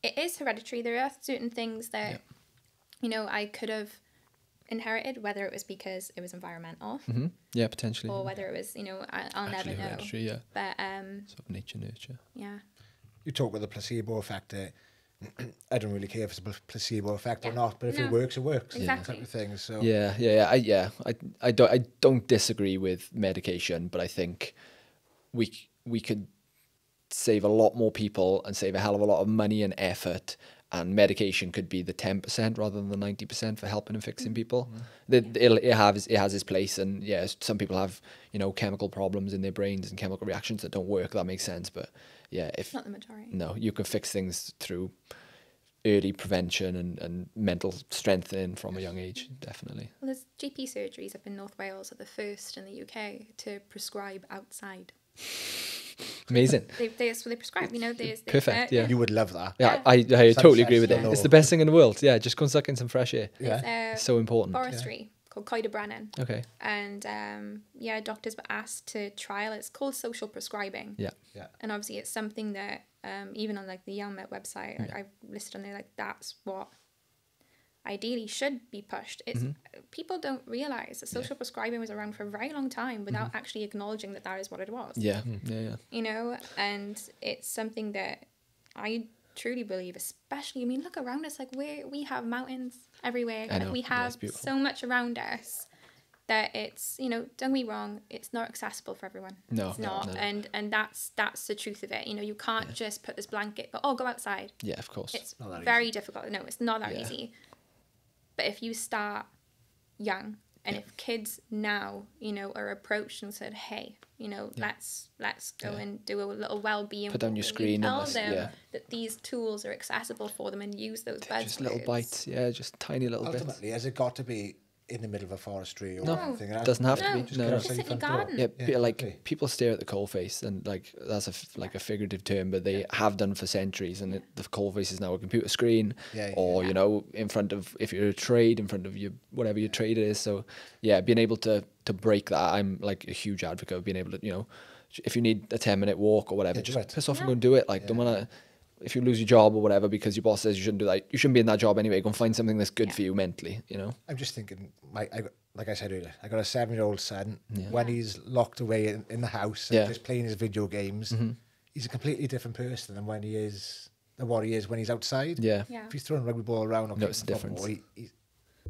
It is hereditary. There are certain things that, you know, I could have inherited, whether it was because it was environmental Yeah, potentially. or whether it was, you know, I'll never know. Hereditary, yeah. But Sort of nature, nurture. yeah. You talk about the placebo effect. I don't really care if it's a placebo effect or not, but if No. it works, it works. Exactly. Type of thing. So I don't disagree with medication, but I think we could save a lot more people and save a hell of a lot of money and effort and medication could be the 10% rather than the 90% for helping and fixing people. It has its place, and yeah, some people have, you know, chemical problems in their brains and chemical reactions that don't work. That makes sense, but yeah, if Not the majority. no, you can fix things through early prevention and mental strengthening from a young age, definitely. Well, there's GP surgeries up in North Wales are the first in the UK to prescribe outside. Amazing. They prescribe, you know, there's Perfect, yeah. You would love that. Yeah, I totally agree with it. Sunsets It's the best thing in the world. Yeah, just go and suck in some fresh air. Yeah. There's It's so important. forestry called Coida Brennan. Okay. And yeah, doctors were asked to trial it. It's called social prescribing. Yeah. Yeah. And obviously it's something that even on like the Iawn Met website, like, I've listed on there, like that's what ideally should be pushed. It's people don't realize that social prescribing was around for a very long time without actually acknowledging that that is what it was. Yeah. Yeah. You know, and it's something that I truly believe, especially, I mean, look around us, like we have mountains everywhere. I know. Like we Yeah, have it's beautiful. so much around us that it's, you know, don't get me wrong, it's not accessible for everyone. No, it's not. no. And that's the truth of it. You know, you can't just put this blanket, but go outside. Yeah, of course. It's not that very difficult. No, it's not that Yeah. easy. But if you start young, and if kids now, you know, are approached and said, hey, you know, let's go and do a little well-being. Put down your walk, and screen and tell let's- them yeah. that these tools are accessible for them and use those buzzwords. Just little bites. Yeah, just tiny little bits. Ultimately, has it got to be in the middle of a forestry or No, anything? it doesn't have to No, be. just No, get no. outside Just your sit in front your door. garden. Yeah, Yeah, like okay. people stare at the coal face, and like that's a figurative term, but they have done for centuries. And the coal face is now a computer screen, or you know, in front of, if you're a trade, in front of your whatever your trade is. So yeah, being able to break that, I'm like a huge advocate of being able to, you know, if you need a 10-minute walk or whatever, Yeah, do just it. piss off and go and do it. Like don't wanna. If you lose your job or whatever because your boss says you shouldn't do that, you shouldn't be in that job anyway. Go and find something that's good for you mentally. You know. I'm just thinking, like I said earlier, I got a 7-year-old son. When he's locked away in the house and just playing his video games, he's a completely different person than what he is when he's outside. Yeah. Yeah. If he's throwing a rugby ball around or Notice kicking the football,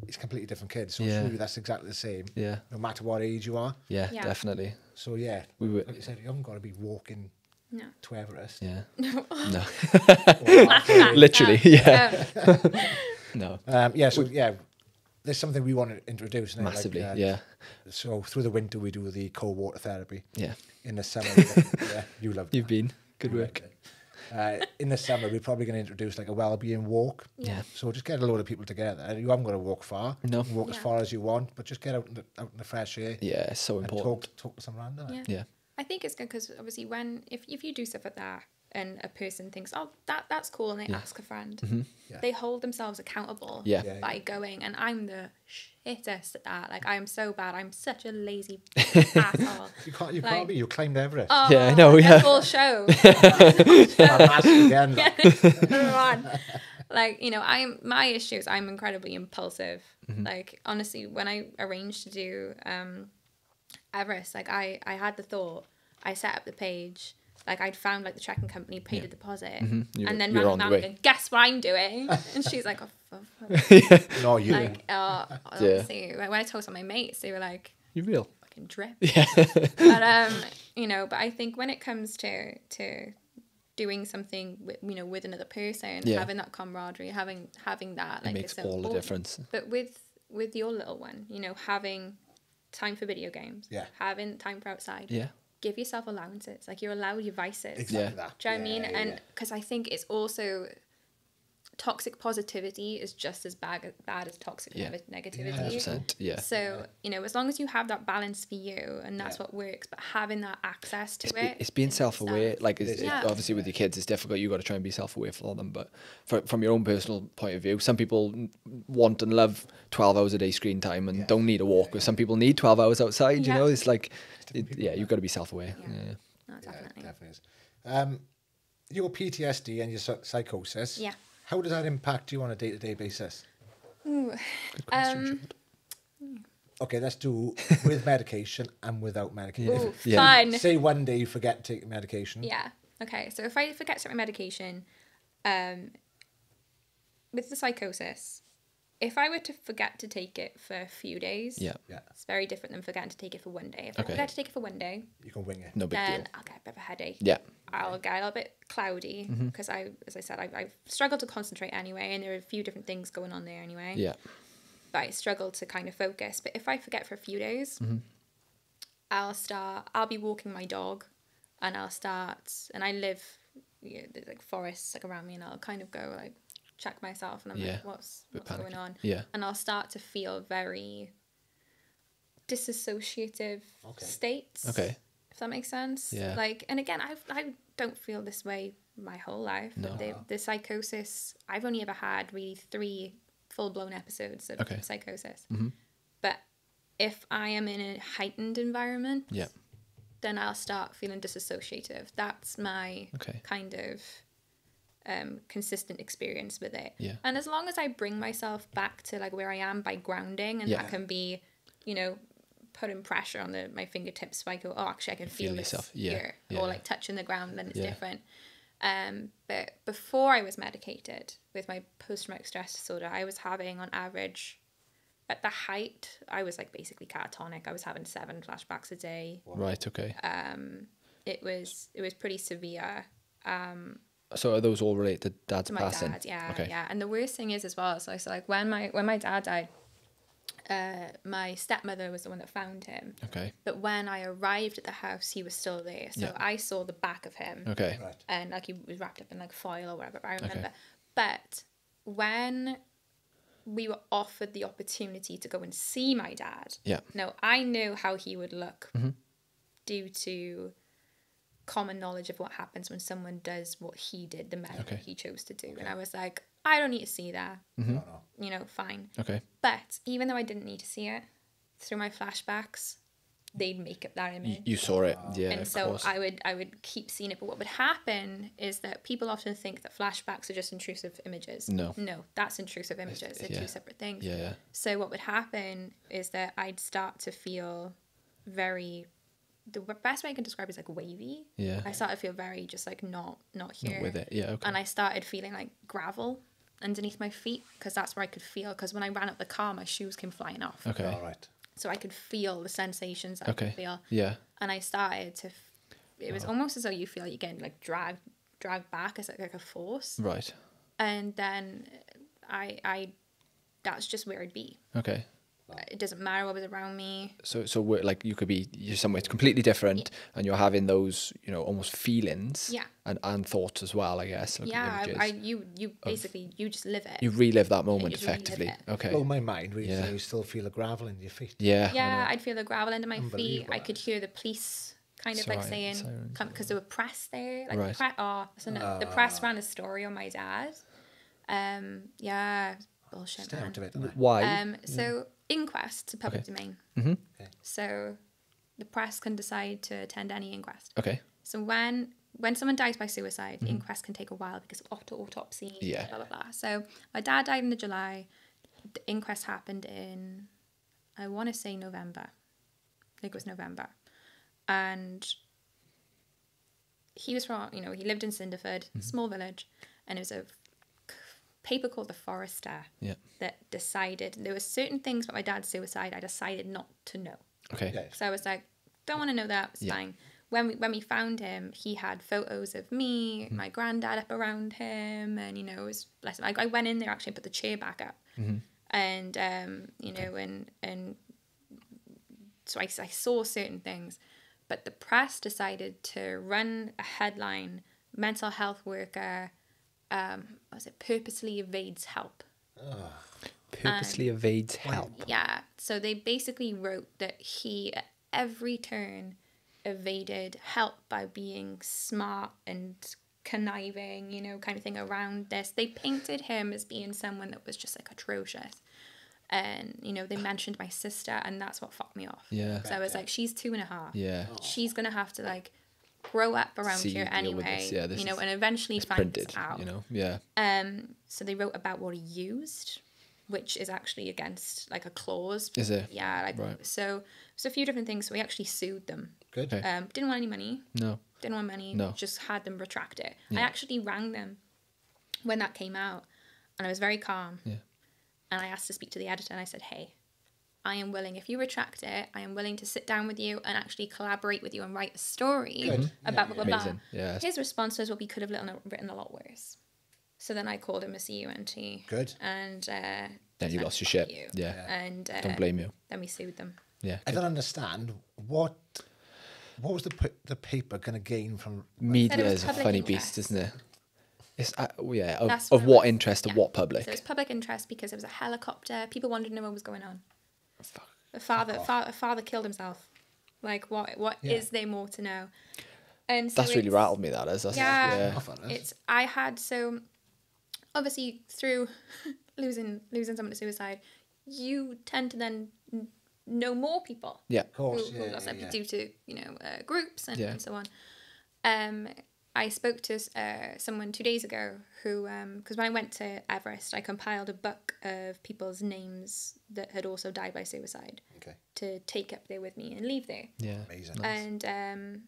he's a completely different kid. So Yeah. surely that's exactly the same. Yeah. No matter what age you are. Yeah. Yeah. Definitely. So yeah, We were- like you said, you haven't got to be walking No. to Everest. Yeah. Or- Literally. Yeah. Um, No. there's something we want to introduce. Isn't it? Massively. Like, Yeah. So through the winter we do the cold water therapy. Yeah. In the summer, you love You've been. Good work. in the summer, we're probably going to introduce like a well-being walk. Yeah. So just get a load of people together. And you haven't got to walk far. No. You can walk as Yeah. far as you want, but just get out in the fresh air Yeah. It's so and important. talk to some random. Yeah. Yeah. I think it's good because obviously if you do stuff like that and a person thinks, oh, that's cool, and they ask a friend, Yeah. they hold themselves accountable Yeah. Yeah, by going. And I'm the shittest at that. Like, I'm so bad. I'm such a lazy asshole. You can't Like- be. You climbed Everest. Oh, Yeah, I know, yeah. A full show. Again. Everyone. Like, you know, my issue is I'm incredibly impulsive. Like, honestly, when I arranged to do Everest, like I had the thought, I set up the page, like I'd found like the trekking company, paid a deposit, You're- and then you're ran on the down way. and guess what I'm doing? And she's like, oh, fuck. No, you. Like, honestly, like, when I told some of my mates, they were like, You're real. fucking drip. But you know, but I think when it comes to doing something with, you know, with another person, Yeah. having that camaraderie, having that, like, It makes it's so all the important. difference. But with your little one, you know, having time for video games, Yeah. having time for outside, Yeah. give yourself allowances. Like, you're allowed your vices. Exactly Yeah. that. Do you know what I mean? Yeah, And yeah. because I think it's also toxic positivity is just as bad as toxic Yeah. negativity. 100%. Yeah. So, you know, as long as you have that balance for you and that's Yeah. what works, but having that access to It's being self-aware. stuff. Like, Yeah. obviously with your kids, it's difficult. You got to try and be self-aware for them. But from your own personal point of view, some people want and love 12 hours a day screen time and don't need a walk. Or some people need 12 hours outside. You Yeah. know, it's like, people, you've got to be self-aware. Yeah. Yeah. No, definitely. Definitely is. Your PTSD and your psychosis. Yeah. How does that impact you on a day-to-day basis? Good question, Okay, let's do with medication and without medication. Ooh, Yeah. fun. Say one day you forget to take medication. Yeah. Okay. So if I forget to take my medication, with the psychosis, if I were to forget to take it for a few days, Yeah. it's very different than forgetting to take it for one day. If I Okay. forget to take it for one day, You can wing it. No big then deal. I'll get a bit of a headache. Yeah. I'll get a little bit cloudy because as I said, I've struggled to concentrate anyway, and there are a few different things going on there anyway. Yeah. But I struggle to kind of focus. But if I forget for a few days, I'll be walking my dog, and and I live, there's like forests like around me, and I'll kind of go like check myself, and I'm Yeah. like, what's going on? Yeah. And I'll start to feel very disassociative states. Okay. If that makes sense. Yeah. Like, and again, I don't feel this way my whole life. No. The psychosis, I've only ever had really 3 full-blown episodes of psychosis. But if I am in a heightened environment, Yeah. then I'll start feeling disassociative. That's my kind of consistent experience with it. Yeah. And as long as I bring myself back to like where I am by grounding, and that can be, putting pressure on my fingertips, so I go, oh, actually I can feel this yourself. here, Yeah. or like touching the ground, then it's different. But before I was medicated with my post-traumatic stress disorder, I was having on average, at the height, I was like basically catatonic. I was having 7 flashbacks a day. Right. Okay. It was pretty severe. So are those all related to Dad's To my passing? dad, yeah, Okay. yeah. And the worst thing is as well, so like when my dad died, my stepmother was the one that found him. Okay. But when I arrived at the house, he was still there. So I saw the back of him. Okay. Right. And like he was wrapped up in like foil or whatever. I remember. But when we were offered the opportunity to go and see my dad, Yeah. now I knew how he would look due to common knowledge of what happens when someone does what he did, the medical he chose to do. And I was like, I don't need to see that. No. Fine. Okay. But even though I didn't need to see it, through my flashbacks, they'd make up that image. You saw it. Yeah. And of so course. I would keep seeing it. But what would happen is that people often think that flashbacks are just intrusive images. No. No, that's intrusive images. They're 2 separate things. Yeah. So what would happen is that I'd start to feel the best way I can describe it is like wavy. Yeah. I started to feel very just like not here. Not with it. Yeah. Okay. And I started feeling like gravel underneath my feet, because that's where I could feel, because when I ran up the car, my shoes came flying off. Okay. All right. So I could feel the sensations that I could feel. Yeah. And I started to, it was almost as though you feel like you're getting like dragged back as like a force. Right. And then I that's just where I'd be. Okay. It doesn't matter what was around me. So we're, like, you're somewhere completely different, and you're having those, almost feelings. Yeah. And thoughts as well, I guess. Like images. You basically you just live it. You relive that moment just relive effectively. it. Okay. Blow my mind. Yeah. You still feel the gravel in your feet. Yeah. Yeah, I'd feel the gravel under my feet. Unbelievable. I could hear the police kind of like saying, sirens, because there were press there. Like Right. the press ran a story on my dad. Yeah, bullshit, Stay man. out of it, don't I? Why? So inquests are public domain. Mm-hmm. Okay. So the press can decide to attend any inquest. Okay. So when someone dies by suicide, the inquest can take a while because of autopsy, Yeah. blah, blah, blah. So my dad died in July. The inquest happened in, I want to say November. I think it was November. And he was from, he lived in Cinderford, small village, and it was a paper called The Forester that decided, there were certain things about my dad's suicide I decided not to know. Okay. Okay. So I was like, don't want to know that, it's fine. When we found him, he had photos of me, my granddad up around him, and it was, bless him. I went in there actually and put the chair back up, and and so I saw certain things, but the press decided to run a headline: mental health worker, purposely evades help. Purposely evades help. Yeah, so they basically wrote that he at every turn evaded help by being smart and conniving, kind of thing around this. They painted him as being someone that was just like atrocious. And, they mentioned my sister, and that's what fucked me off. Yeah. So I was like, she's 2.5. Yeah. She's going to have to like grow up around See, here deal with anyway, this. Yeah, this is- and eventually It's find printed, this out. Yeah. So they wrote about what he used, which is actually against like a clause. Is it? Yeah, like Right. so a few different things. So we actually sued them. Good. Okay. Didn't want any money. No. Didn't want money. No. Just had them retract it. I actually rang them when that came out, and I was very calm. Yeah. And I asked to speak to the editor, and I said, hey, I am willing, if you retract it, I am willing to sit down with you and actually collaborate with you and write a story about blah, blah, blah. Amazing. Yeah. His response was, well, we could have written a lot worse. So then I called him a CUNT. Good. And Then you lost your shit. Yeah. And Don't blame you. then we sued them. Yeah. I don't understand what was the paper going to gain from Media Said it was is a public funny interest. beast, isn't it? It's That's of what it what was. interest to Yeah. what public? So it was public interest because it was a helicopter. People wanted to know what was going on. Fuck. A father killed himself. Like, what is there more to know? And so That's really it's- rattled me. That is. That's, Yeah, yeah. I had, so obviously through losing someone to suicide, you tend to then know more people Yeah. Of course, who lost it due to groups and so on. I spoke to someone 2 days ago who, because when I went to Everest, I compiled a book of people's names that had also died by suicide to take up there with me and leave there. Yeah. Amazing. And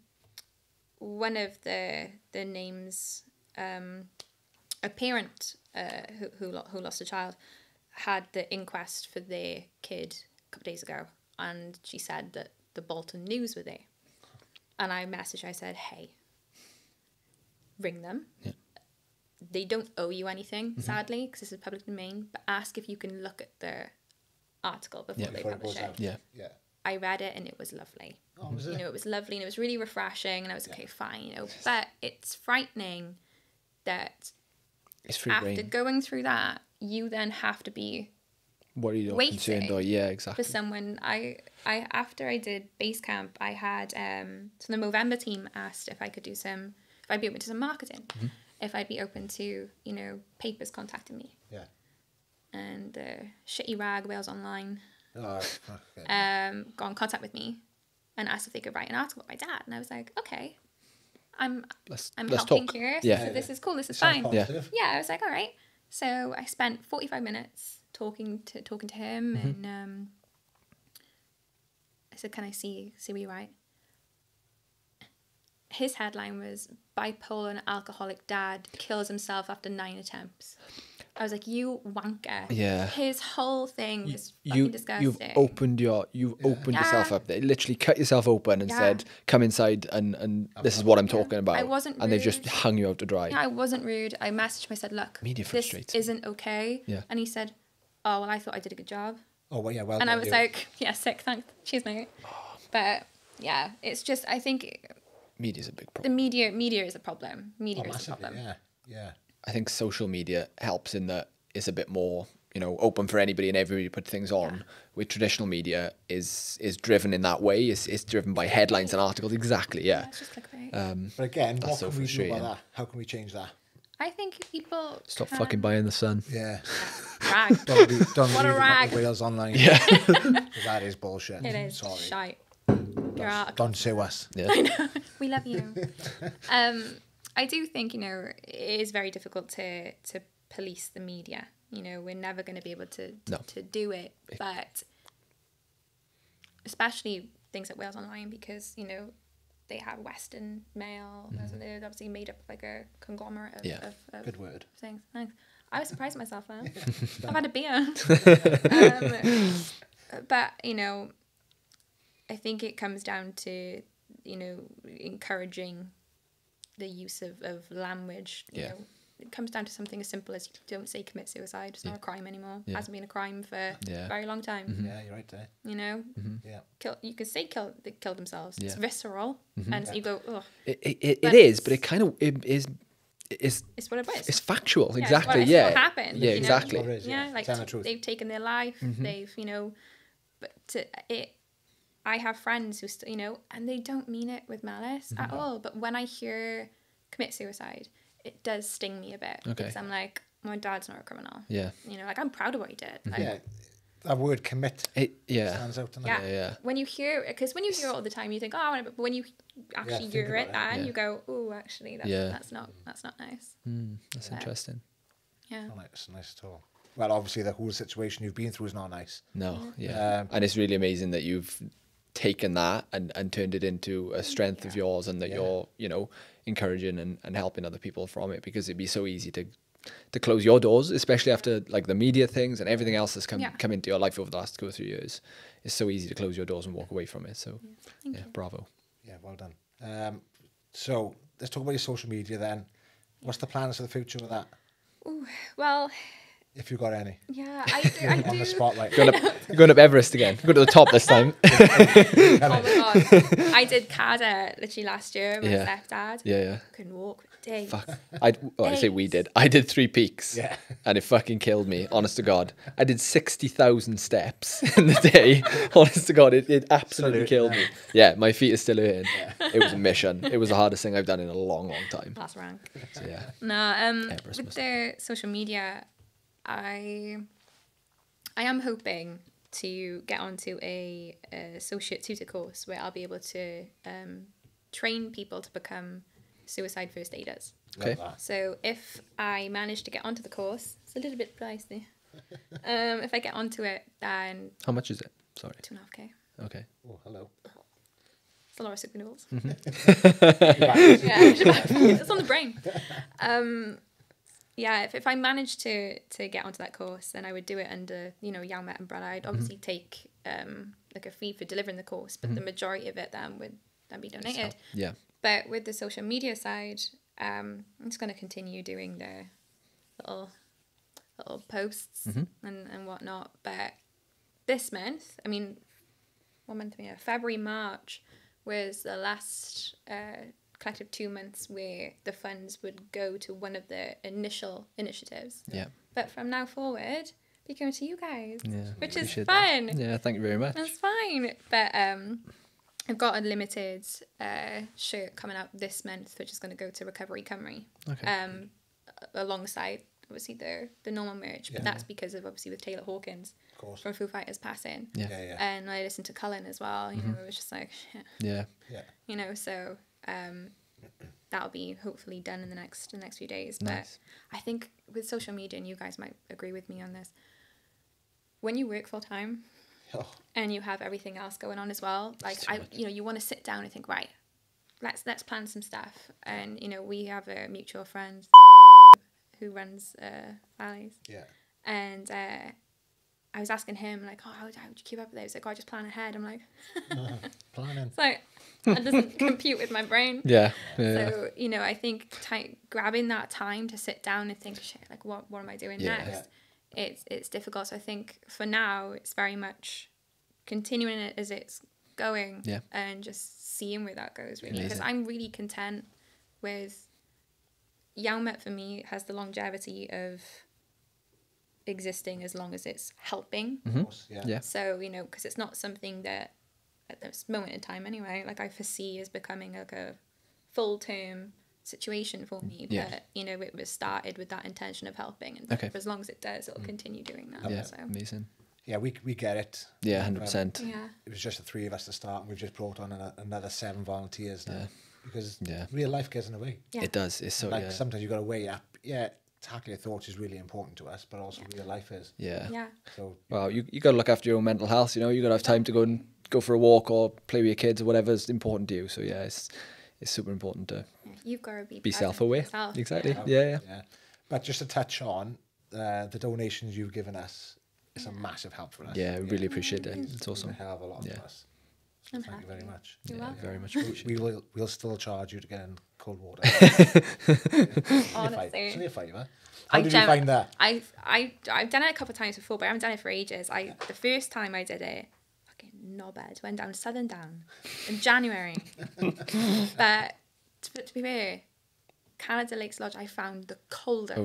one of the names, a parent who lost a child, had the inquest for their kid a couple of days ago, and she said that the Bolton News were there. And I messaged, I said, hey, ring them. Yeah. They don't owe you anything, sadly, because this is public domain, but ask if you can look at the article before they Before it publish goes it. out. Yeah. Yeah. I read it and it was lovely. Oh, was it? It was lovely and it was really refreshing, and I was okay, fine, but it's frightening that It's free after reign. going through that, you then have to be Worried or waiting concerned or for exactly. someone. I after I did base camp, I had so the Movember team asked if I could do if I'd be open to some marketing, if I'd be open to papers contacting me, and shitty rag Wales Online Oh, okay. got in contact with me and asked if they could write an article about my dad, and I was like, okay, I'm Let's helping talk. here. Yeah. So this is cool. This is Sounds fine. positive. Yeah, I was like, all right. So I spent 45 minutes talking to him, and I said, can I see what you write? His headline was, bipolar and alcoholic dad kills himself after 9 attempts. I was like, you wanker. Yeah. His whole thing was fucking disgusting. You've opened yourself up there. Literally cut yourself open and said, come inside and this is what I'm talking about. I wasn't And they've just rude. hung you out to dry. Yeah, I wasn't rude. I messaged him. I said, look, Media this frustrates. isn't okay. Yeah. And he said, oh, well, I thought I did a good job. Oh, well, yeah, well And I done, was you. like, yeah, sick, thanks. Cheers, mate. But yeah, it's just, I think Media's a big the problem. media is a problem. Media Oh, is a massively, problem. yeah. I think social media helps in that it's a bit more, open for anybody and everybody to put things on. Yeah. With traditional media is driven in that way. It's driven by headlines and articles. Exactly, yeah. It's just clickbait. But again, what That's so can we do frustrating. about that? How can we change that? I think people Stop can fucking buying the Sun. Yeah. rag. Don't What a read rag. Wales Online. Yeah. That is bullshit. It is Sorry. shite. You're out. Don't sue us. Yeah. We love you. I do think, it is very difficult to police the media. We're never going to be able to do it. But especially things like Wales Online, because, they have Western Mail. They're obviously made up of like a conglomerate of Good word. things. Thanks. I was surprised at myself there. I've had a beer. But, I think it comes down to, encouraging the use of language. You know, it comes down to something as simple as, don't say commit suicide. It's not a crime anymore. It hasn't been a crime for a very long time. Yeah, you're right there. Yeah. You could say they killed themselves. It's visceral. And so you go, ugh. It But is, but it kind of is. It's what it was. It's factual, Yeah, exactly. it's Yeah, what happened. Yeah, you know? exactly. What it is, Yeah, like telling the truth. they've taken their life. They've, but I have friends who, and they don't mean it with malice at all. But when I hear commit suicide, it does sting me a bit. Okay. Because I'm like, my dad's not a criminal. Yeah. Like I'm proud of what he did. Like, Yeah. That word commit Yeah. stands out. Yeah. Yeah. When you hear, because when you hear it all the time, you think, oh, I want it, but when you actually think hear about it, and Yeah. you go, oh, actually, that's not nice. That's interesting. Yeah. Not nice at all. Well, obviously, the whole situation you've been through is not nice. No, yeah. And it's really amazing that you've taken that and turned it into a strength of yours, and that you're, encouraging and helping other people from it, because it'd be so easy to to close your doors, especially after like the media things and everything else that's come into your life over the last 2 or 3 years. It's so easy to close your doors and walk away from it. So Thank you. bravo. Yeah, well done. So let's talk about your social media then. What's the plans for the future with that, Ooh, well, if you've got any? yeah, I do. On the spotlight. You're going up Everest again. Go to the top this time. Oh my god, I did CADA literally last year with my stepdad. Yeah. Couldn't walk for days. Fuck. I say we did. I did 3 peaks. Yeah. And it fucking killed me, honest to God. I did 60,000 steps in the day. Honest to God, it absolutely killed me. Yeah, my feet are still hurting. It was a mission. It was the hardest thing I've done in a long, long time. That's rank. So, yeah. No, with the social media, I am hoping to get onto a associate tutor course where I'll be able to train people to become suicide first aiders. Okay. So if I manage to get onto the course, it's a little bit pricey. If I get onto it, then How much is it? Sorry. 2.5k. Okay. Oh, hello. It's a lot of super noodles. Yeah. It's on the brain. Yeah, if I manage to get onto that course, then I would do it under, Iawn Met umbrella. I'd obviously take like a fee for delivering the course, but the majority of it then would then be donated. Yeah. But with the social media side, I'm just going to continue doing the little posts and whatnot. But this month, what month are we in? February, March was the last collective 2 months where the funds would go to one of the initial initiatives. Yeah. But from now forward, be going to you guys, Yeah. which is Appreciate fun. that. Yeah, thank you very much. That's fine. But I've got a limited shirt coming out this month, which is going to go to Recovery Cymru. Okay. Alongside obviously the normal merch, but that's because of obviously with Taylor Hawkins from Foo Fighters passing. Yeah. And I listened to Cullen as well. You know, it was just like shit. Yeah. So that'll be hopefully done in the next few days. Nice. But I think with social media, and you guys might agree with me on this, when you work full time and you have everything else going on as well, like you want to sit down and think, right, let's plan some stuff. And we have a mutual friend who runs Valleys. Yeah. And I was asking him like, how would you keep up with it? He's like, I just plan ahead. I'm like, planning. It's like that doesn't compute with my brain. Yeah. So I think grabbing that time to sit down and think, shit, like what am I doing next? It's difficult. So I think for now it's very much continuing it as it's going and just seeing where that goes really, because I'm really content with Iawn Met. For me, has the longevity of existing as long as it's helping. So because it's not something that at this moment in time anyway, like I foresee as becoming like a full-term situation for me, but it was started with that intention of helping, and for as long as it does, it'll continue doing that. So. Amazing. Yeah, we get it. Yeah, 100%. It was just the 3 of us to start, and we've just brought on another 7 volunteers now. Because real life gets in the way. It does. It's so sometimes you've got to weigh up. Tackle your thoughts is really important to us, but also real life is. Yeah. So well, you got to look after your own mental health. You got to have time to go for a walk or play with your kids or whatever is important to you. So it's super important to you've got to be self-aware. Exactly. Yeah. But just to touch on the donations you've given us, it's a massive help for us. Yeah, really appreciate it. It's awesome. A hell of a lot for us. So thank you very much. You're welcome. Very much appreciated. We'll still charge you to get in cold water. Honestly, it's only a favour. How did you find that? I've done it a couple of times before, but I haven't done it for ages. The first time I did it, fucking knobhead, went down Southern Down in January. But to be fair, Canada Lakes Lodge, I found the coldest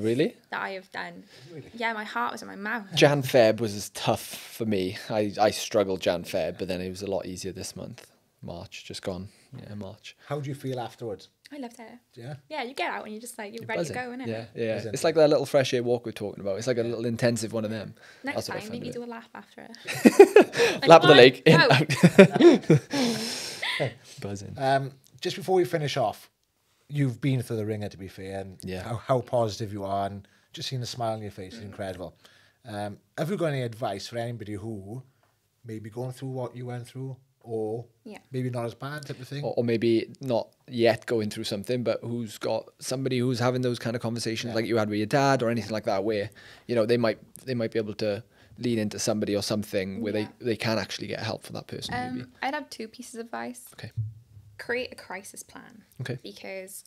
that I have done. Really? Yeah, my heart was in my mouth. Jan Feb was tough for me. I struggled Jan Feb, but then it was a lot easier this month. March, just gone. Yeah, March. How do you feel afterwards? I loved it. Yeah? Yeah, you get out and you're just like, you're ready to go, innit? Yeah. It's like that little fresh air walk we're talking about. It's like a little intensive one of them. Next time, maybe do a lap after it. Like, lap of the lake. In, out. Buzzing. Just before we finish off, you've been through the ringer, to be fair, and how positive you are, and just seeing the smile on your face is incredible. Have you got any advice for anybody who may be going through what you went through, or Yeah. maybe not as bad type of thing. or maybe not yet going through something, but who's got somebody who's having those kind of conversations like you had with your dad or anything like that, where, you know, they might be able to lean into somebody or something where they can actually get help for that person. Maybe. I'd have 2 pieces of advice. Okay. Create a crisis plan. Okay. Because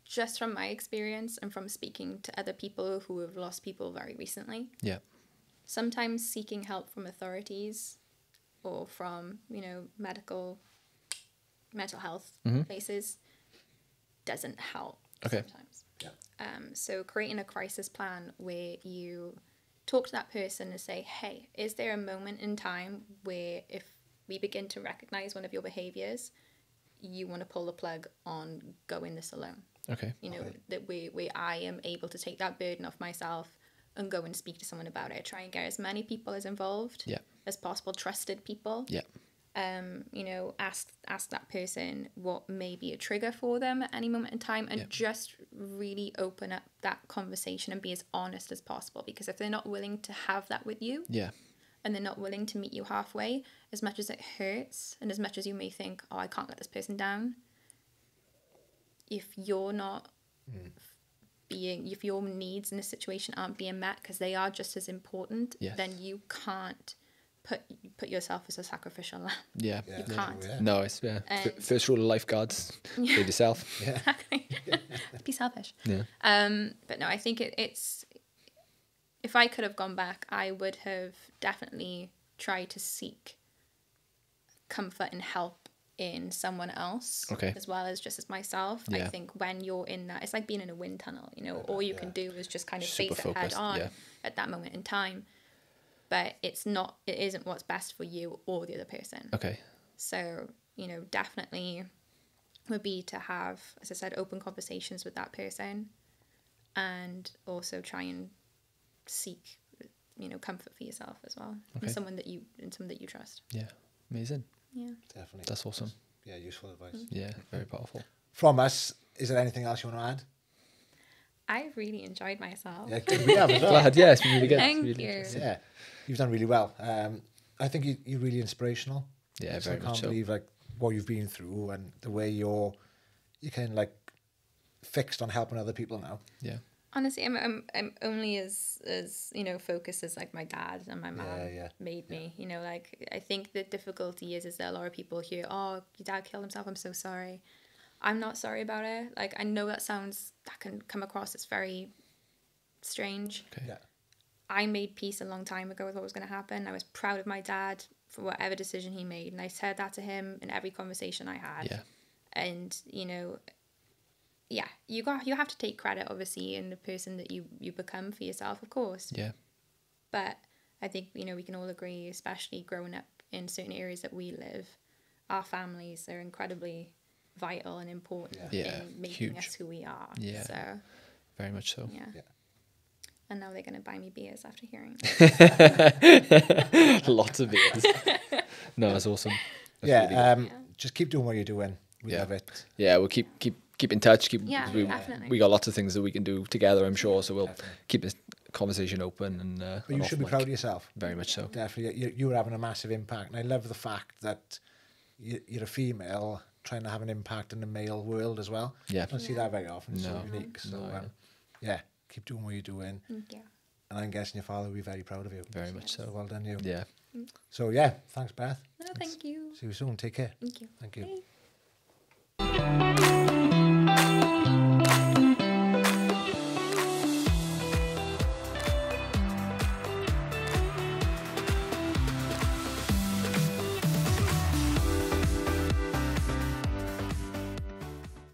just from my experience and from speaking to other people who have lost people very recently, Yeah. sometimes seeking help from authorities or from, you know, mental health places doesn't help sometimes. Yeah. So creating a crisis plan where you talk to that person and say, hey, is there a moment in time where if we begin to recognize one of your behaviors, you want to pull the plug on going this alone? Okay. You know, that where I am able to take that burden off myself and go and speak to someone about it. Try and get as many people as involved as possible, trusted people. Yeah. You know, ask that person what may be a trigger for them at any moment in time, and just really open up that conversation and be as honest as possible. Because if they're not willing to have that with you, and they're not willing to meet you halfway, as much as it hurts and as much as you may think, oh, I can't let this person down, if you're not if your needs in this situation aren't being met because they are just as important, then you can't put yourself as a sacrificial lamb. Yeah. You can't. Yeah. No, it's first rule of lifeguards: save yourself. Exactly. Be selfish. Yeah. But no, I think it's, if I could have gone back, I would have definitely tried to seek comfort and help in someone else, as well as just as myself. I think when you're in that, it's like being in a wind tunnel, you know, all you can do is just kind of Super face it head focused, on at that moment in time. But it isn't what's best for you or the other person. Okay. So, you know, definitely would be to have, as I said, open conversations with that person, and also try and seek, you know, comfort for yourself as well. Okay. In someone that you trust. Yeah. Amazing. Yeah. Definitely. That's awesome. Yeah, useful advice. Yeah. Very powerful. From us, is there anything else you want to add? I really enjoyed myself. Yeah, good. We have as well. Glad. Yeah, it's been really good. Thank Really you. interesting. Yeah, you've done really well. I think you're really inspirational. Yeah, So very I much can't so. believe like what you've been through and the way you're kind of like fixed on helping other people now. Yeah. Honestly, I'm only as you know, focused as like my dad and my mom made me. You know, like I think the difficulty is that a lot of people hear, oh, your dad killed himself, I'm so sorry. I'm not sorry about it. Like, I know that can come across as very strange. Okay. Yeah. I made peace a long time ago with what was going to happen. I was proud of my dad for whatever decision he made, and I said that to him in every conversation I had. Yeah. And, you know, yeah, you have to take credit, obviously, in the person that you become for yourself, of course. Yeah. But I think, you know, we can all agree, especially growing up in certain areas that we live, our families are incredibly vital and important in making huge. us who we are. Yeah. So, Very much so. yeah. And now they're going to buy me beers after hearing. Lots of beers. No, that's awesome. That's really good. Just keep doing what you're doing. We love it. Yeah, we'll keep in touch. Definitely. We got lots of things that we can do together, I'm sure. So we'll keep this conversation open. And But you should be proud of yourself. Very much so. Definitely, you're having a massive impact, and I love the fact that you're a female trying to have an impact in the male world as well. Yeah. I don't see that very often. It's so No. unique. So No, yeah, keep doing what you're doing. Thank you. And I'm guessing your father will be very proud of you. Very much So so. well done, you. Yeah. So yeah, thanks, Beth. No, thank you. See you soon. Take care. Thank you. Thank you. Bye.